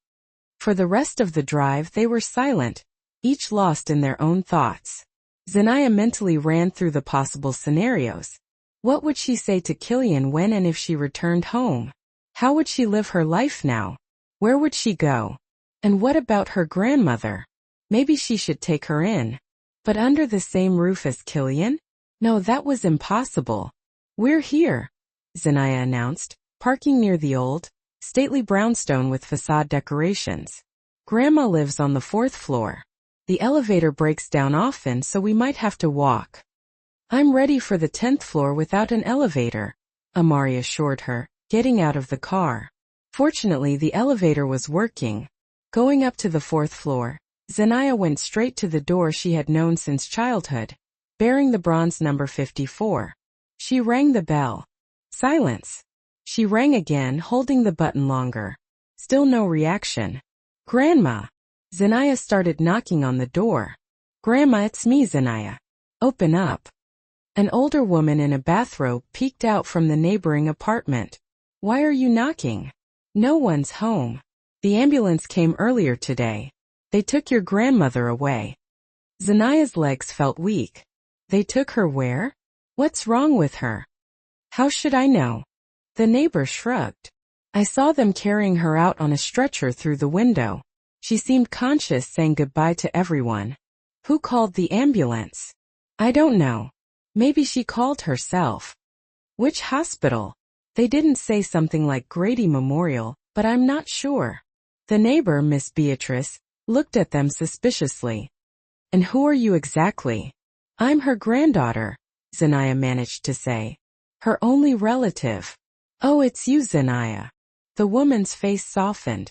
For the rest of the drive they were silent, each lost in their own thoughts. Zanaya mentally ran through the possible scenarios. What would she say to Killian when and if she returned home? How would she live her life now? Where would she go? And what about her grandmother? Maybe she should take her in. But under the same roof as Killian? No, that was impossible. We're here, Zanaya announced, parking near the old, stately brownstone with facade decorations. Grandma lives on the 4th floor. The elevator breaks down often, so we might have to walk. I'm ready for the 10th floor without an elevator, Amari assured her, getting out of the car. Fortunately, the elevator was working. Going up to the 4th floor, Zanaya went straight to the door she had known since childhood, bearing the bronze number 54. She rang the bell. Silence. She rang again, holding the button longer. Still no reaction. Grandma. Zanaya started knocking on the door. Grandma, it's me, Zanaya. Open up. An older woman in a bathrobe peeked out from the neighboring apartment. Why are you knocking? No one's home. The ambulance came earlier today. They took your grandmother away. Zanaya's legs felt weak. They took her where? What's wrong with her? How should I know? The neighbor shrugged. I saw them carrying her out on a stretcher through the window. She seemed conscious, saying goodbye to everyone. Who called the ambulance? I don't know. Maybe she called herself. Which hospital? They didn't say something like Grady Memorial, but I'm not sure. The neighbor, Miss Beatrice, looked at them suspiciously. And who are you exactly? I'm her granddaughter, Zanaya managed to say. Her only relative. Oh, it's you, Zanaya. The woman's face softened.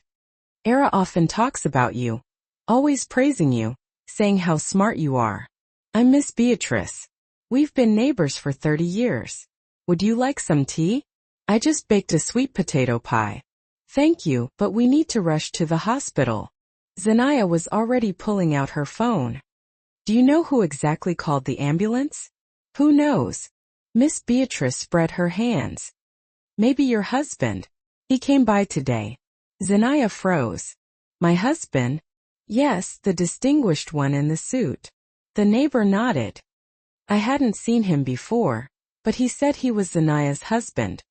Era often talks about you, always praising you, saying how smart you are. I'm Miss Beatrice. We've been neighbors for 30 years. Would you like some tea? I just baked a sweet potato pie. Thank you, but we need to rush to the hospital. Zanaya was already pulling out her phone. Do you know who exactly called the ambulance? Who knows? Miss Beatrice spread her hands. Maybe your husband. He came by today. Zanaya froze. My husband? Yes, the distinguished one in the suit. The neighbor nodded. I hadn't seen him before, but he said he was Zanaya's husband.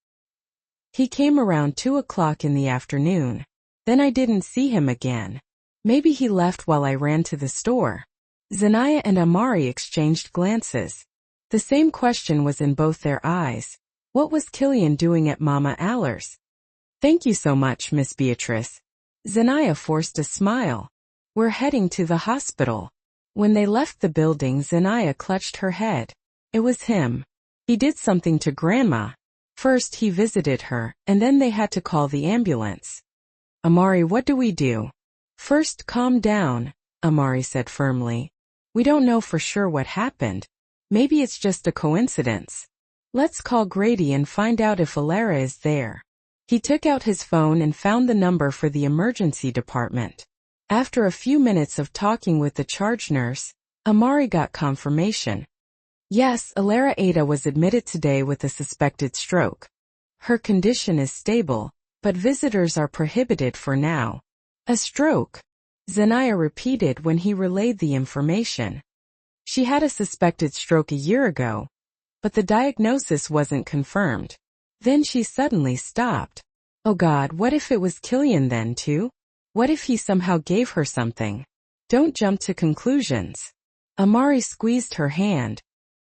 He came around 2 o'clock in the afternoon. Then I didn't see him again. Maybe he left while I ran to the store. Zanaya and Amari exchanged glances. The same question was in both their eyes. What was Killian doing at Mama Aller's? Thank you so much, Miss Beatrice. Zanaya forced a smile. We're heading to the hospital. When they left the building, Zanaya clutched her head. It was him. He did something to Grandma. First he visited her, and then they had to call the ambulance. Amari, what do we do? First, calm down, Amari said firmly. We don't know for sure what happened. Maybe it's just a coincidence. Let's call Grady and find out if Layla is there. He took out his phone and found the number for the emergency department. After a few minutes of talking with the charge nurse, Amari got confirmation. Yes, Layla Ada was admitted today with a suspected stroke. Her condition is stable, but visitors are prohibited for now. A stroke? Zanaya repeated when he relayed the information. She had a suspected stroke a year ago, but the diagnosis wasn't confirmed. Then she suddenly stopped. Oh God, what if it was Killian then too? What if he somehow gave her something? Don't jump to conclusions. Amari squeezed her hand.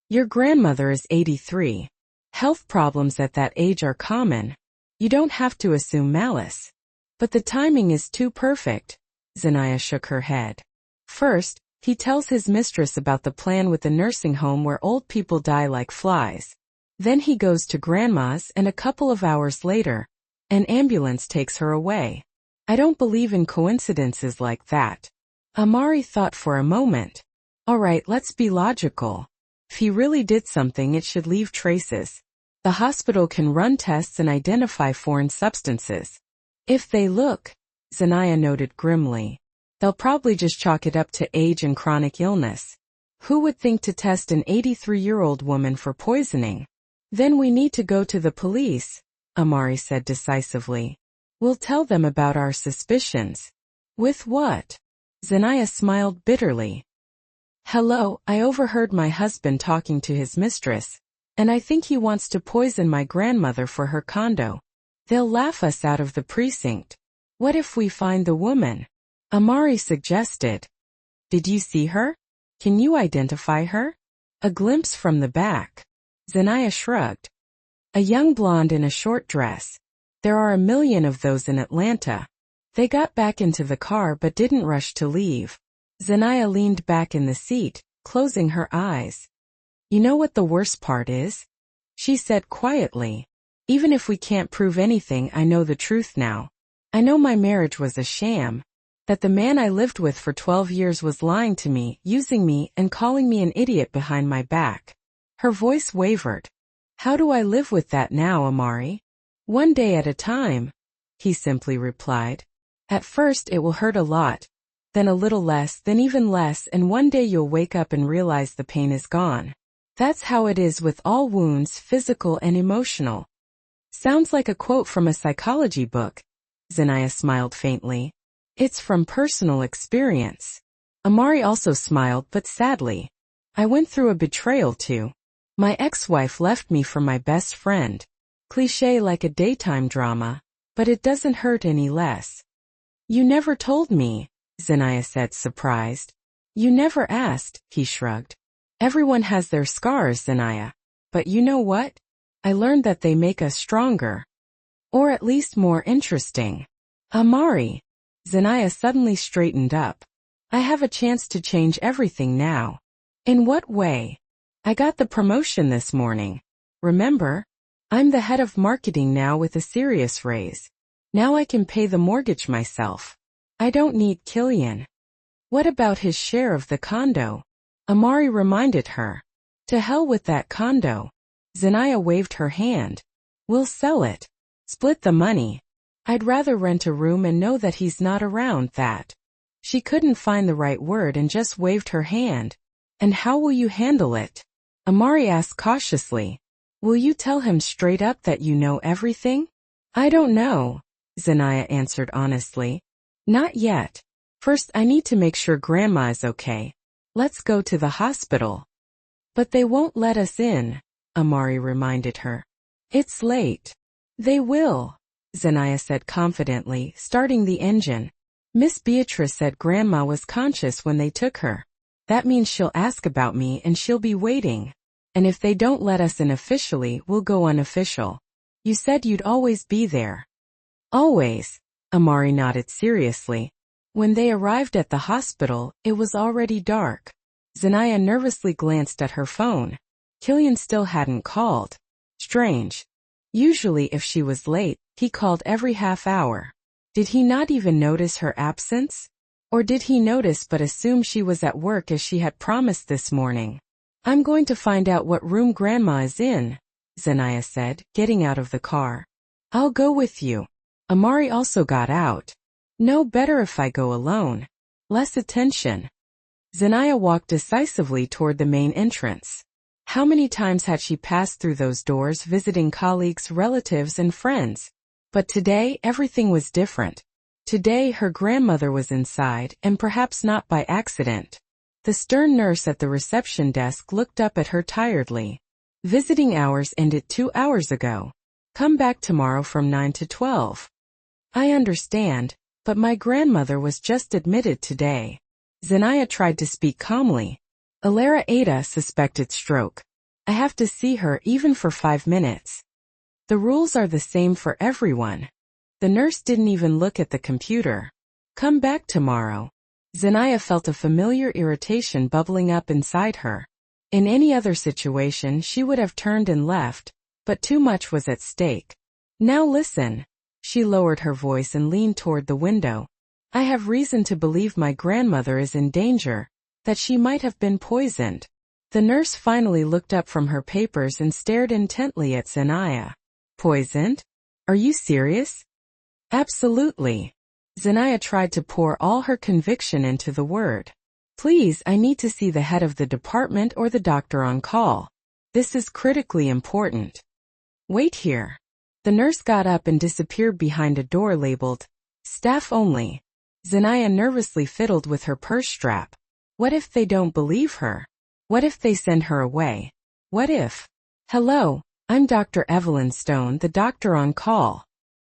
Your grandmother is 83. Health problems at that age are common. You don't have to assume malice. But the timing is too perfect. Zanaya shook her head. First, he tells his mistress about the plan with the nursing home where old people die like flies. Then he goes to Grandma's and a couple of hours later, an ambulance takes her away. I don't believe in coincidences like that. Amari thought for a moment. All right, let's be logical. If he really did something, it should leave traces. The hospital can run tests and identify foreign substances. If they look, Zanaya noted grimly, they'll probably just chalk it up to age and chronic illness. Who would think to test an 83-year-old woman for poisoning? Then we need to go to the police, Amari said decisively. We'll tell them about our suspicions. With what? Zanaya smiled bitterly. Hello, I overheard my husband talking to his mistress, and I think he wants to poison my grandmother for her condo. They'll laugh us out of the precinct. What if we find the woman? Amari suggested. Did you see her? Can you identify her? A glimpse from the back. Zanaya shrugged. A young blonde in a short dress. There are a million of those in Atlanta. They got back into the car but didn't rush to leave. Zanaya leaned back in the seat, closing her eyes. You know what the worst part is? She said quietly. Even if we can't prove anything, I know the truth now. I know my marriage was a sham. That the man I lived with for 12 years was lying to me, using me, and calling me an idiot behind my back. Her voice wavered. How do I live with that now, Amari? One day at a time, he simply replied. At first it will hurt a lot, then a little less, then even less, and one day you'll wake up and realize the pain is gone. That's how it is with all wounds, physical and emotional. Sounds like a quote from a psychology book. Zanaya smiled faintly. It's from personal experience. Amari also smiled, but sadly. I went through a betrayal too. My ex-wife left me for my best friend. Cliché like a daytime drama, but it doesn't hurt any less. You never told me, Zanaya said, surprised. You never asked, he shrugged. Everyone has their scars, Zanaya. But you know what? I learned that they make us stronger. Or at least more interesting. Amari. Zanaya suddenly straightened up. I have a chance to change everything now. In what way? I got the promotion this morning. Remember? I'm the head of marketing now with a serious raise. Now I can pay the mortgage myself. I don't need Killian. What about his share of the condo? Amari reminded her. To hell with that condo. Zanaya waved her hand. We'll sell it. Split the money. I'd rather rent a room and know that he's not around that. She couldn't find the right word and just waved her hand. And how will you handle it? Amari asked cautiously. Will you tell him straight up that you know everything? I don't know, Zanaya answered honestly. Not yet. First I need to make sure Grandma is okay. Let's go to the hospital. But they won't let us in, Amari reminded her. It's late. They will, Zanaya said confidently, starting the engine. Miss Beatrice said Grandma was conscious when they took her. That means she'll ask about me and she'll be waiting. And if they don't let us in officially, we'll go unofficial. You said you'd always be there. Always, Amari nodded seriously. When they arrived at the hospital, it was already dark. Zanaya nervously glanced at her phone. Killian still hadn't called. Strange. Usually if she was late, he called every half hour. Did he not even notice her absence? Or did he notice but assume she was at work as she had promised this morning? I'm going to find out what room Grandma is in, Zanaya said, getting out of the car. I'll go with you. Amari also got out. No, better if I go alone. Less attention. Zanaya walked decisively toward the main entrance. How many times had she passed through those doors visiting colleagues, relatives, and friends? But today, everything was different. Today, her grandmother was inside, and perhaps not by accident. The stern nurse at the reception desk looked up at her tiredly. Visiting hours ended 2 hours ago. Come back tomorrow from 9 to 12. I understand, but my grandmother was just admitted today. Zanaya tried to speak calmly. Alara Ada suspected stroke. I have to see her even for 5 minutes. The rules are the same for everyone. The nurse didn't even look at the computer. Come back tomorrow. Zanaya felt a familiar irritation bubbling up inside her. In any other situation she would have turned and left, but too much was at stake. Now listen. She lowered her voice and leaned toward the window. I have reason to believe my grandmother is in danger, that she might have been poisoned. The nurse finally looked up from her papers and stared intently at Zanaya. Poisoned? Are you serious? Absolutely. Zanaya tried to pour all her conviction into the word. Please, I need to see the head of the department or the doctor on call. This is critically important. Wait here. The nurse got up and disappeared behind a door labeled, Staff Only. Zanaya nervously fiddled with her purse strap. What if they don't believe her? What if they send her away? What if? Hello, I'm Dr. Evelyn Stone, the doctor on call.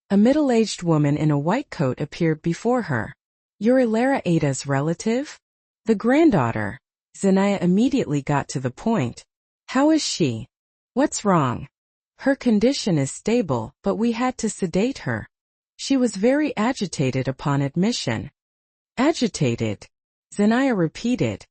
A middle-aged woman in a white coat appeared before her. You're Alara Ada's relative? The granddaughter. Zanaya immediately got to the point. How is she? What's wrong? Her condition is stable, but we had to sedate her. She was very agitated upon admission. Agitated? Zanaya repeated.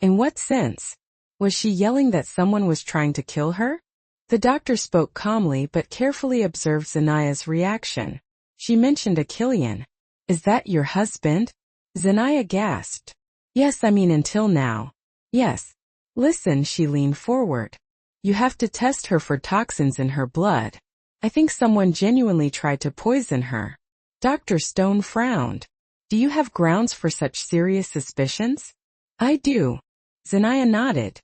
In what sense? Was she yelling that someone was trying to kill her? The doctor spoke calmly but carefully observed Zanaya's reaction. She mentioned a Killian. Is that your husband? Zanaya gasped. Yes, I mean until now. Yes. Listen, she leaned forward. You have to test her for toxins in her blood. I think someone genuinely tried to poison her. Dr. Stone frowned. Do you have grounds for such serious suspicions? I do. Zanaya nodded.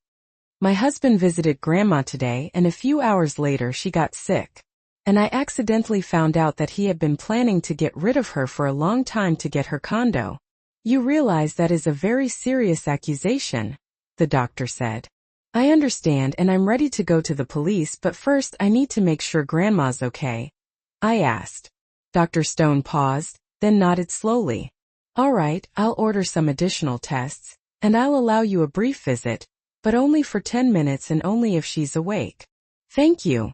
My husband visited Grandma today and a few hours later she got sick. And I accidentally found out that he had been planning to get rid of her for a long time to get her condo. You realize that is a very serious accusation, the doctor said. I understand and I'm ready to go to the police, but first I need to make sure Grandma's okay. I asked. Dr. Stone paused, then nodded slowly. All right, I'll order some additional tests, and I'll allow you a brief visit, but only for 10 minutes and only if she's awake. Thank you.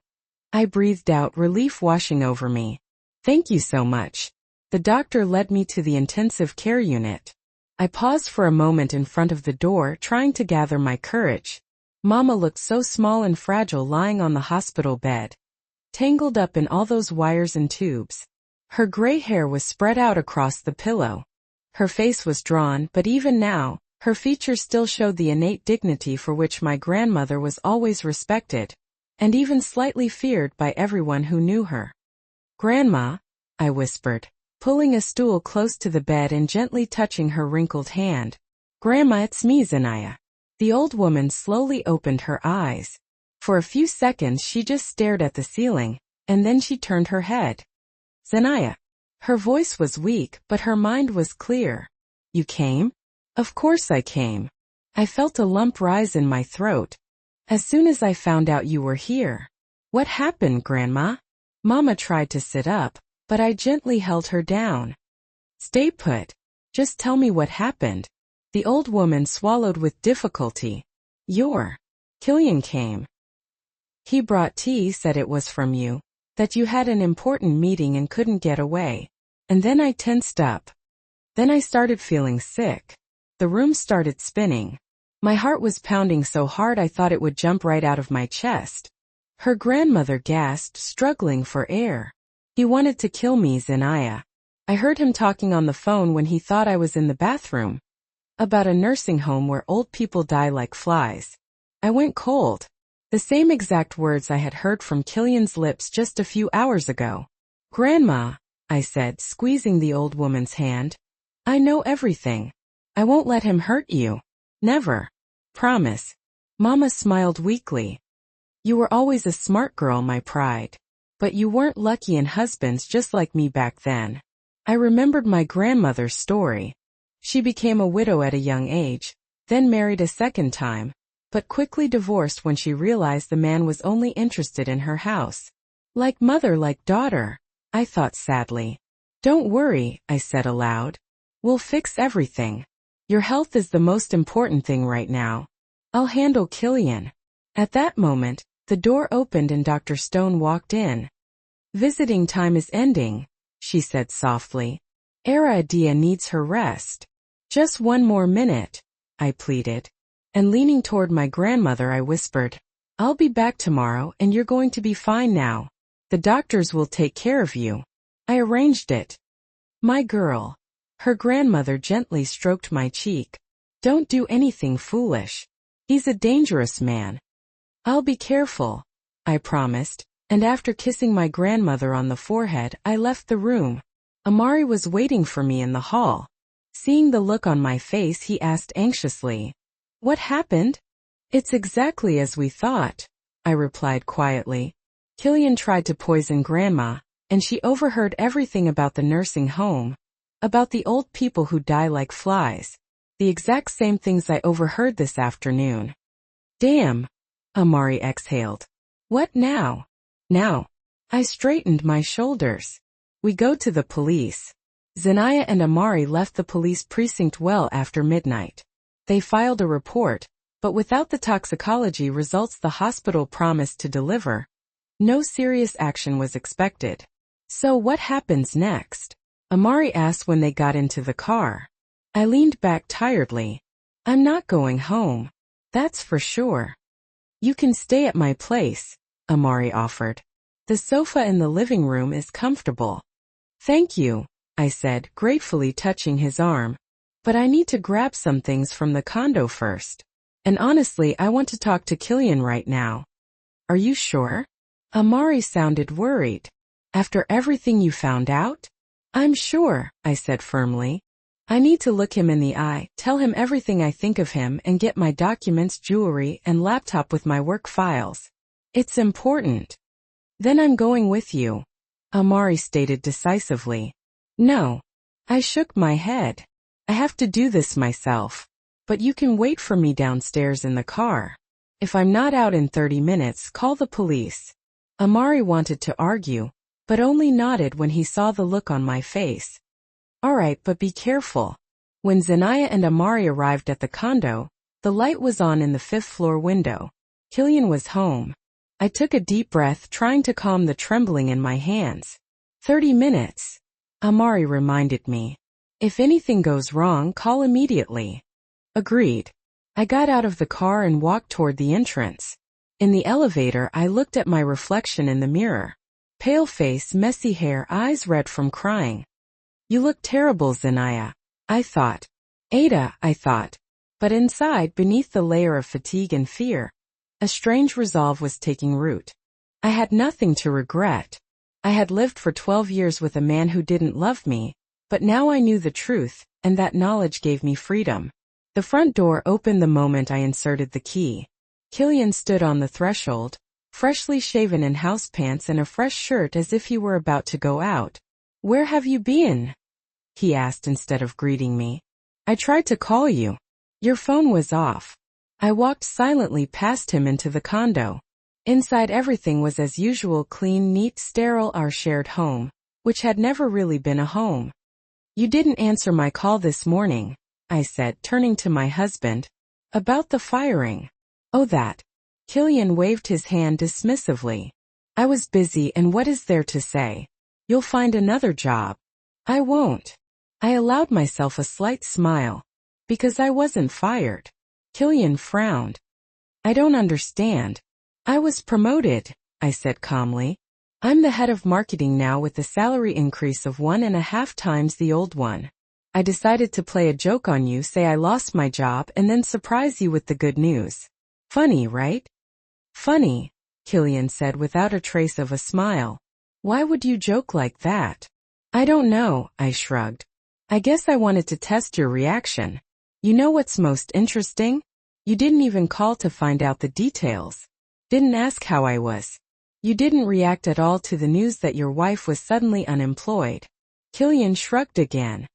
I breathed out, relief washing over me. Thank you so much. The doctor led me to the intensive care unit. I paused for a moment in front of the door, trying to gather my courage. Mama looked so small and fragile lying on the hospital bed, tangled up in all those wires and tubes. Her gray hair was spread out across the pillow. Her face was drawn, but even now, her features still showed the innate dignity for which my grandmother was always respected, and even slightly feared by everyone who knew her. Grandma, I whispered, pulling a stool close to the bed and gently touching her wrinkled hand. Grandma, it's me, Zanaya. The old woman slowly opened her eyes. For a few seconds she just stared at the ceiling, and then she turned her head. Zanaya. Her voice was weak, but her mind was clear. You came? Of course I came. I felt a lump rise in my throat. As soon as I found out you were here. What happened, Grandma? Mama tried to sit up, but I gently held her down. Stay put. Just tell me what happened. The old woman swallowed with difficulty. Killian came. He brought tea, said it was from you, that you had an important meeting and couldn't get away. And then I tensed up. Then I started feeling sick. The room started spinning. My heart was pounding so hard I thought it would jump right out of my chest. Her grandmother gasped, struggling for air. He wanted to kill me, Zanaya. I heard him talking on the phone when he thought I was in the bathroom. About a nursing home where old people die like flies. I went cold. The same exact words I had heard from Killian's lips just a few hours ago. Grandma, I said, squeezing the old woman's hand. I know everything. I won't let him hurt you. Never. Promise. Mama smiled weakly. You were always a smart girl, my pride. But you weren't lucky in husbands just like me back then. I remembered my grandmother's story. She became a widow at a young age, then married a second time, but quickly divorced when she realized the man was only interested in her house. Like mother, like daughter, I thought sadly. Don't worry, I said aloud. We'll fix everything. Your health is the most important thing right now. I'll handle Killian. At that moment, the door opened and Dr. Stone walked in. Visiting time is ending, she said softly. Dia needs her rest. Just one more minute, I pleaded. And leaning toward my grandmother I whispered, I'll be back tomorrow and you're going to be fine now. The doctors will take care of you. I arranged it. My girl. Her grandmother gently stroked my cheek. Don't do anything foolish. He's a dangerous man. I'll be careful, I promised, and after kissing my grandmother on the forehead, I left the room. Amari was waiting for me in the hall. Seeing the look on my face, he asked anxiously, What happened? It's exactly as we thought, I replied quietly. Killian tried to poison Grandma, and she overheard everything about the nursing home, about the old people who die like flies, the exact same things I overheard this afternoon. Damn, Amari exhaled. What now? Now. I straightened my shoulders. We go to the police. Zanaya and Amari left the police precinct well after midnight. They filed a report, but without the toxicology results the hospital promised to deliver, no serious action was expected. So what happens next? Amari asked when they got into the car. I leaned back tiredly. I'm not going home. That's for sure. You can stay at my place, Amari offered. The sofa in the living room is comfortable. Thank you, I said, gratefully touching his arm. But I need to grab some things from the condo first. And honestly, I want to talk to Killian right now. Are you sure? Amari sounded worried. After everything you found out? I'm sure, I said firmly. I need to look him in the eye, tell him everything I think of him, and get my documents, jewelry, and laptop with my work files. It's important. Then I'm going with you, Amari stated decisively. No. I shook my head. I have to do this myself. But you can wait for me downstairs in the car. If I'm not out in 30 minutes, call the police. Amari wanted to argue, but only nodded when he saw the look on my face. All right, but be careful. When Zanaya and Amari arrived at the condo, the light was on in the 5th floor window. Killian was home. I took a deep breath, trying to calm the trembling in my hands. 30 minutes. Amari reminded me. If anything goes wrong, call immediately. Agreed. I got out of the car and walked toward the entrance. In the elevator, I looked at my reflection in the mirror. Pale face, messy hair, eyes red from crying. You look terrible, Zanaya, I thought. Ada, I thought. But inside, beneath the layer of fatigue and fear, a strange resolve was taking root. I had nothing to regret. I had lived for 12 years with a man who didn't love me, but now I knew the truth, and that knowledge gave me freedom. The front door opened the moment I inserted the key. Killian stood on the threshold, freshly shaven in house pants and a fresh shirt as if he were about to go out. Where have you been? He asked instead of greeting me. I tried to call you. Your phone was off. I walked silently past him into the condo. Inside everything was as usual, clean, neat, sterile, our shared home, which had never really been a home. You didn't answer my call this morning, I said, turning to my husband. About the firing. Oh, that. Killian waved his hand dismissively. I was busy, and what is there to say? You'll find another job. I won't. I allowed myself a slight smile. Because I wasn't fired. Killian frowned. I don't understand. I was promoted, I said calmly. I'm the head of marketing now with a salary increase of 1.5 times the old one. I decided to play a joke on you, say I lost my job, and then surprise you with the good news. Funny, right? Funny, Killian said without a trace of a smile. Why would you joke like that? I don't know, I shrugged. I guess I wanted to test your reaction. You know what's most interesting? You didn't even call to find out the details. Didn't ask how I was. You didn't react at all to the news that your wife was suddenly unemployed. Killian shrugged again.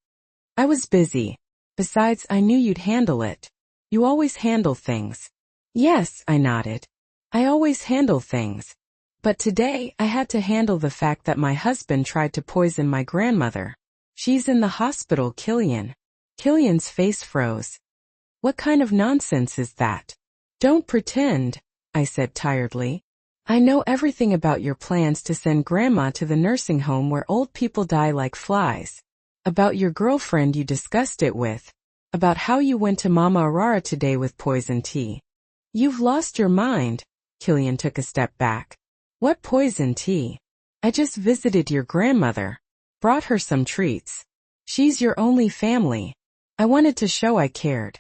I was busy. Besides, I knew you'd handle it. You always handle things. Yes, I nodded. I always handle things. But today, I had to handle the fact that my husband tried to poison my grandmother. She's in the hospital, Killian. Killian's face froze. What kind of nonsense is that? Don't pretend, I said tiredly. I know everything about your plans to send Grandma to the nursing home where old people die like flies. About your girlfriend you discussed it with. About how you went to Mama Aurora today with poison tea. You've lost your mind. Killian took a step back. What poison tea? I just visited your grandmother. Brought her some treats. She's your only family. I wanted to show I cared.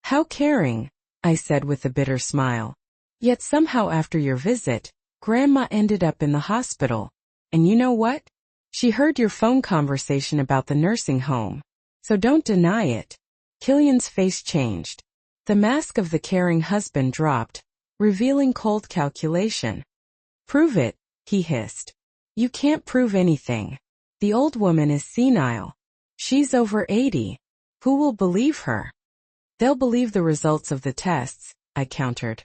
How caring, I said with a bitter smile. Yet somehow after your visit, Grandma ended up in the hospital. And you know what? She heard your phone conversation about the nursing home. So don't deny it. Killian's face changed. The mask of the caring husband dropped, revealing cold calculation. Prove it, he hissed. You can't prove anything. The old woman is senile. She's over 80. Who will believe her? They'll believe the results of the tests, I countered.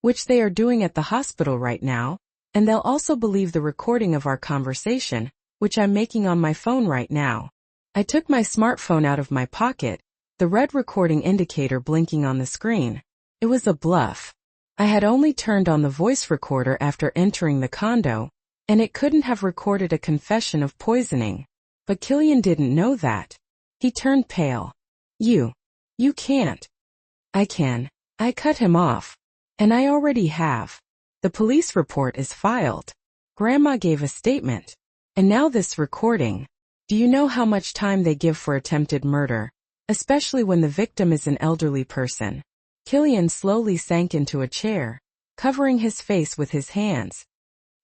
Which they are doing at the hospital right now, and they'll also believe the recording of our conversation, which I'm making on my phone right now. I took my smartphone out of my pocket, the red recording indicator blinking on the screen. It was a bluff. I had only turned on the voice recorder after entering the condo, and it couldn't have recorded a confession of poisoning. But Killian didn't know that. He turned pale. You can't. I can. I cut him off. And I already have. The police report is filed. Grandma gave a statement. And now this recording. Do you know how much time they give for attempted murder? Especially when the victim is an elderly person. Killian slowly sank into a chair, covering his face with his hands.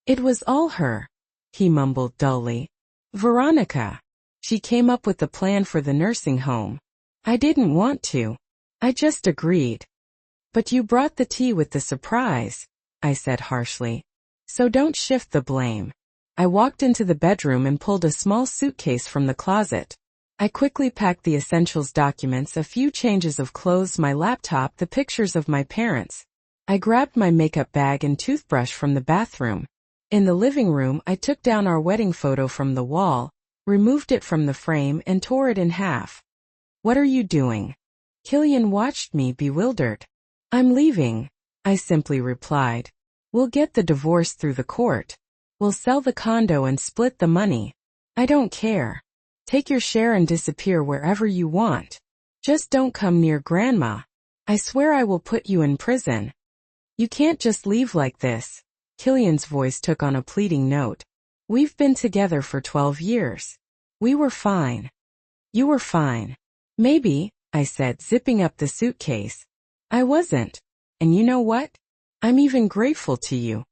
It was all her, he mumbled dully. Veronica. She came up with the plan for the nursing home. I didn't want to. I just agreed. But you brought the tea with the surprise, I said harshly. So don't shift the blame. I walked into the bedroom and pulled a small suitcase from the closet. I quickly packed the essentials documents, a few changes of clothes, my laptop, the pictures of my parents. I grabbed my makeup bag and toothbrush from the bathroom. In the living room, I took down our wedding photo from the wall, removed it from the frame and tore it in half. What are you doing? Killian watched me bewildered. I'm leaving, I simply replied. We'll get the divorce through the court. We'll sell the condo and split the money. I don't care. Take your share and disappear wherever you want. Just don't come near Grandma. I swear I will put you in prison. You can't just leave like this. Killian's voice took on a pleading note. We've been together for 12 years. We were fine. You were fine. Maybe, I said, zipping up the suitcase. I wasn't. And you know what? I'm even grateful to you.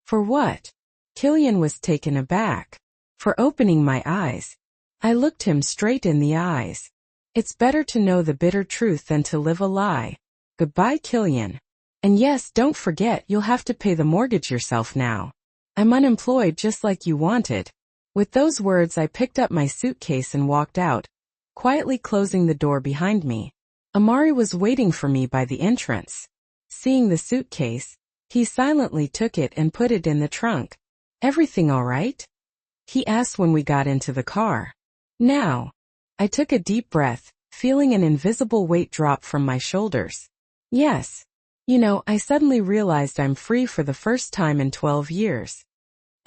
For what? Killian was taken aback. For opening my eyes. I looked him straight in the eyes. It's better to know the bitter truth than to live a lie. Goodbye, Killian. And yes, don't forget you'll have to pay the mortgage yourself now. I'm unemployed just like you wanted. With those words I picked up my suitcase and walked out, quietly closing the door behind me. Amari was waiting for me by the entrance. Seeing the suitcase, he silently took it and put it in the trunk. Everything all right? He asked when we got into the car. Now. I took a deep breath, feeling an invisible weight drop from my shoulders. Yes. You know, I suddenly realized I'm free for the first time in 12 years.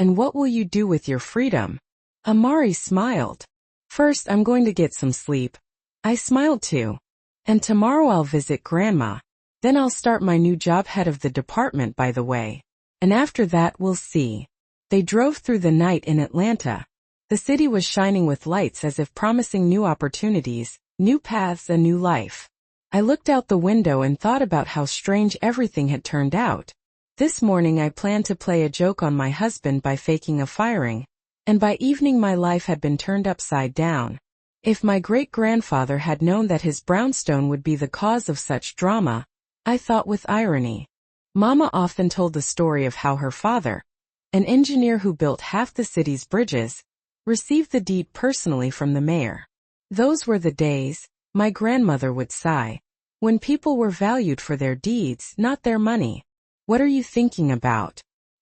And what will you do with your freedom? Amari smiled. First, I'm going to get some sleep. I smiled too. And tomorrow I'll visit Grandma. Then I'll start my new job, head of the department, by the way. And after that we'll see. They drove through the night in Atlanta. The city was shining with lights as if promising new opportunities, new paths, a new life. I looked out the window and thought about how strange everything had turned out. This morning I planned to play a joke on my husband by faking a firing, and by evening my life had been turned upside down. If my great-grandfather had known that his brownstone would be the cause of such drama, I thought with irony. Mama often told the story of how her father, an engineer who built half the city's bridges, received the deed personally from the mayor. Those were the days, my grandmother would sigh. When people were valued for their deeds, not their money. What are you thinking about?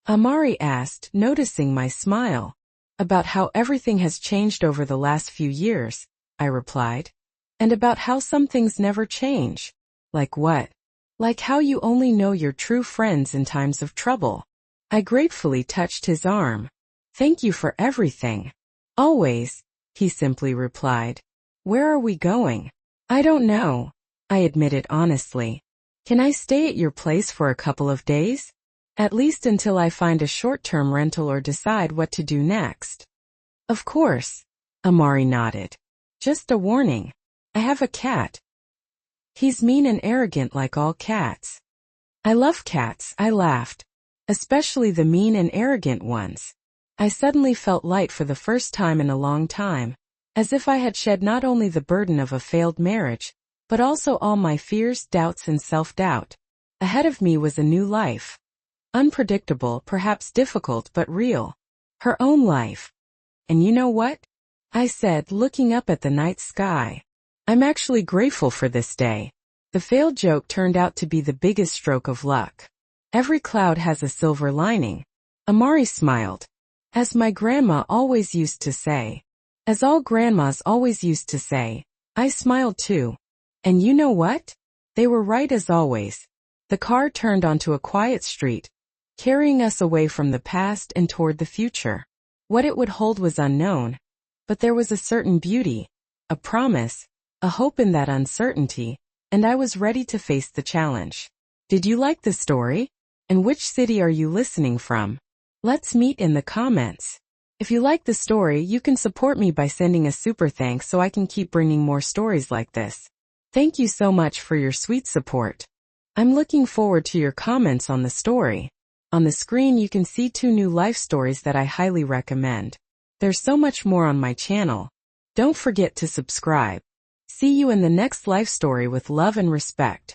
Amari asked, noticing my smile. About how everything has changed over the last few years, I replied. And about how some things never change. Like what? Like how you only know your true friends in times of trouble. I gratefully touched his arm. Thank you for everything. Always, he simply replied. Where are we going? I don't know, I admitted honestly. Can I stay at your place for a couple of days? At least until I find a short-term rental or decide what to do next. Of course, Amari nodded. Just a warning. I have a cat. He's mean and arrogant like all cats. I love cats, I laughed. Especially the mean and arrogant ones. I suddenly felt light for the first time in a long time, as if I had shed not only the burden of a failed marriage, but also all my fears, doubts, and self-doubt. Ahead of me was a new life. Unpredictable, perhaps difficult, but real. Her own life. And you know what? I said, looking up at the night sky. I'm actually grateful for this day. The failed joke turned out to be the biggest stroke of luck. Every cloud has a silver lining. Amari smiled. As my grandma always used to say. As all grandmas always used to say. I smiled too. And you know what? They were right as always. The car turned onto a quiet street, carrying us away from the past and toward the future. What it would hold was unknown, but there was a certain beauty, a promise, a hope in that uncertainty, and I was ready to face the challenge. Did you like the story? And which city are you listening from? Let's meet in the comments. If you like the story, you can support me by sending a super thanks so I can keep bringing more stories like this. Thank you so much for your sweet support. I'm looking forward to your comments on the story. On the screen you can see 2 new life stories that I highly recommend. There's so much more on my channel. Don't forget to subscribe. See you in the next life story with love and respect.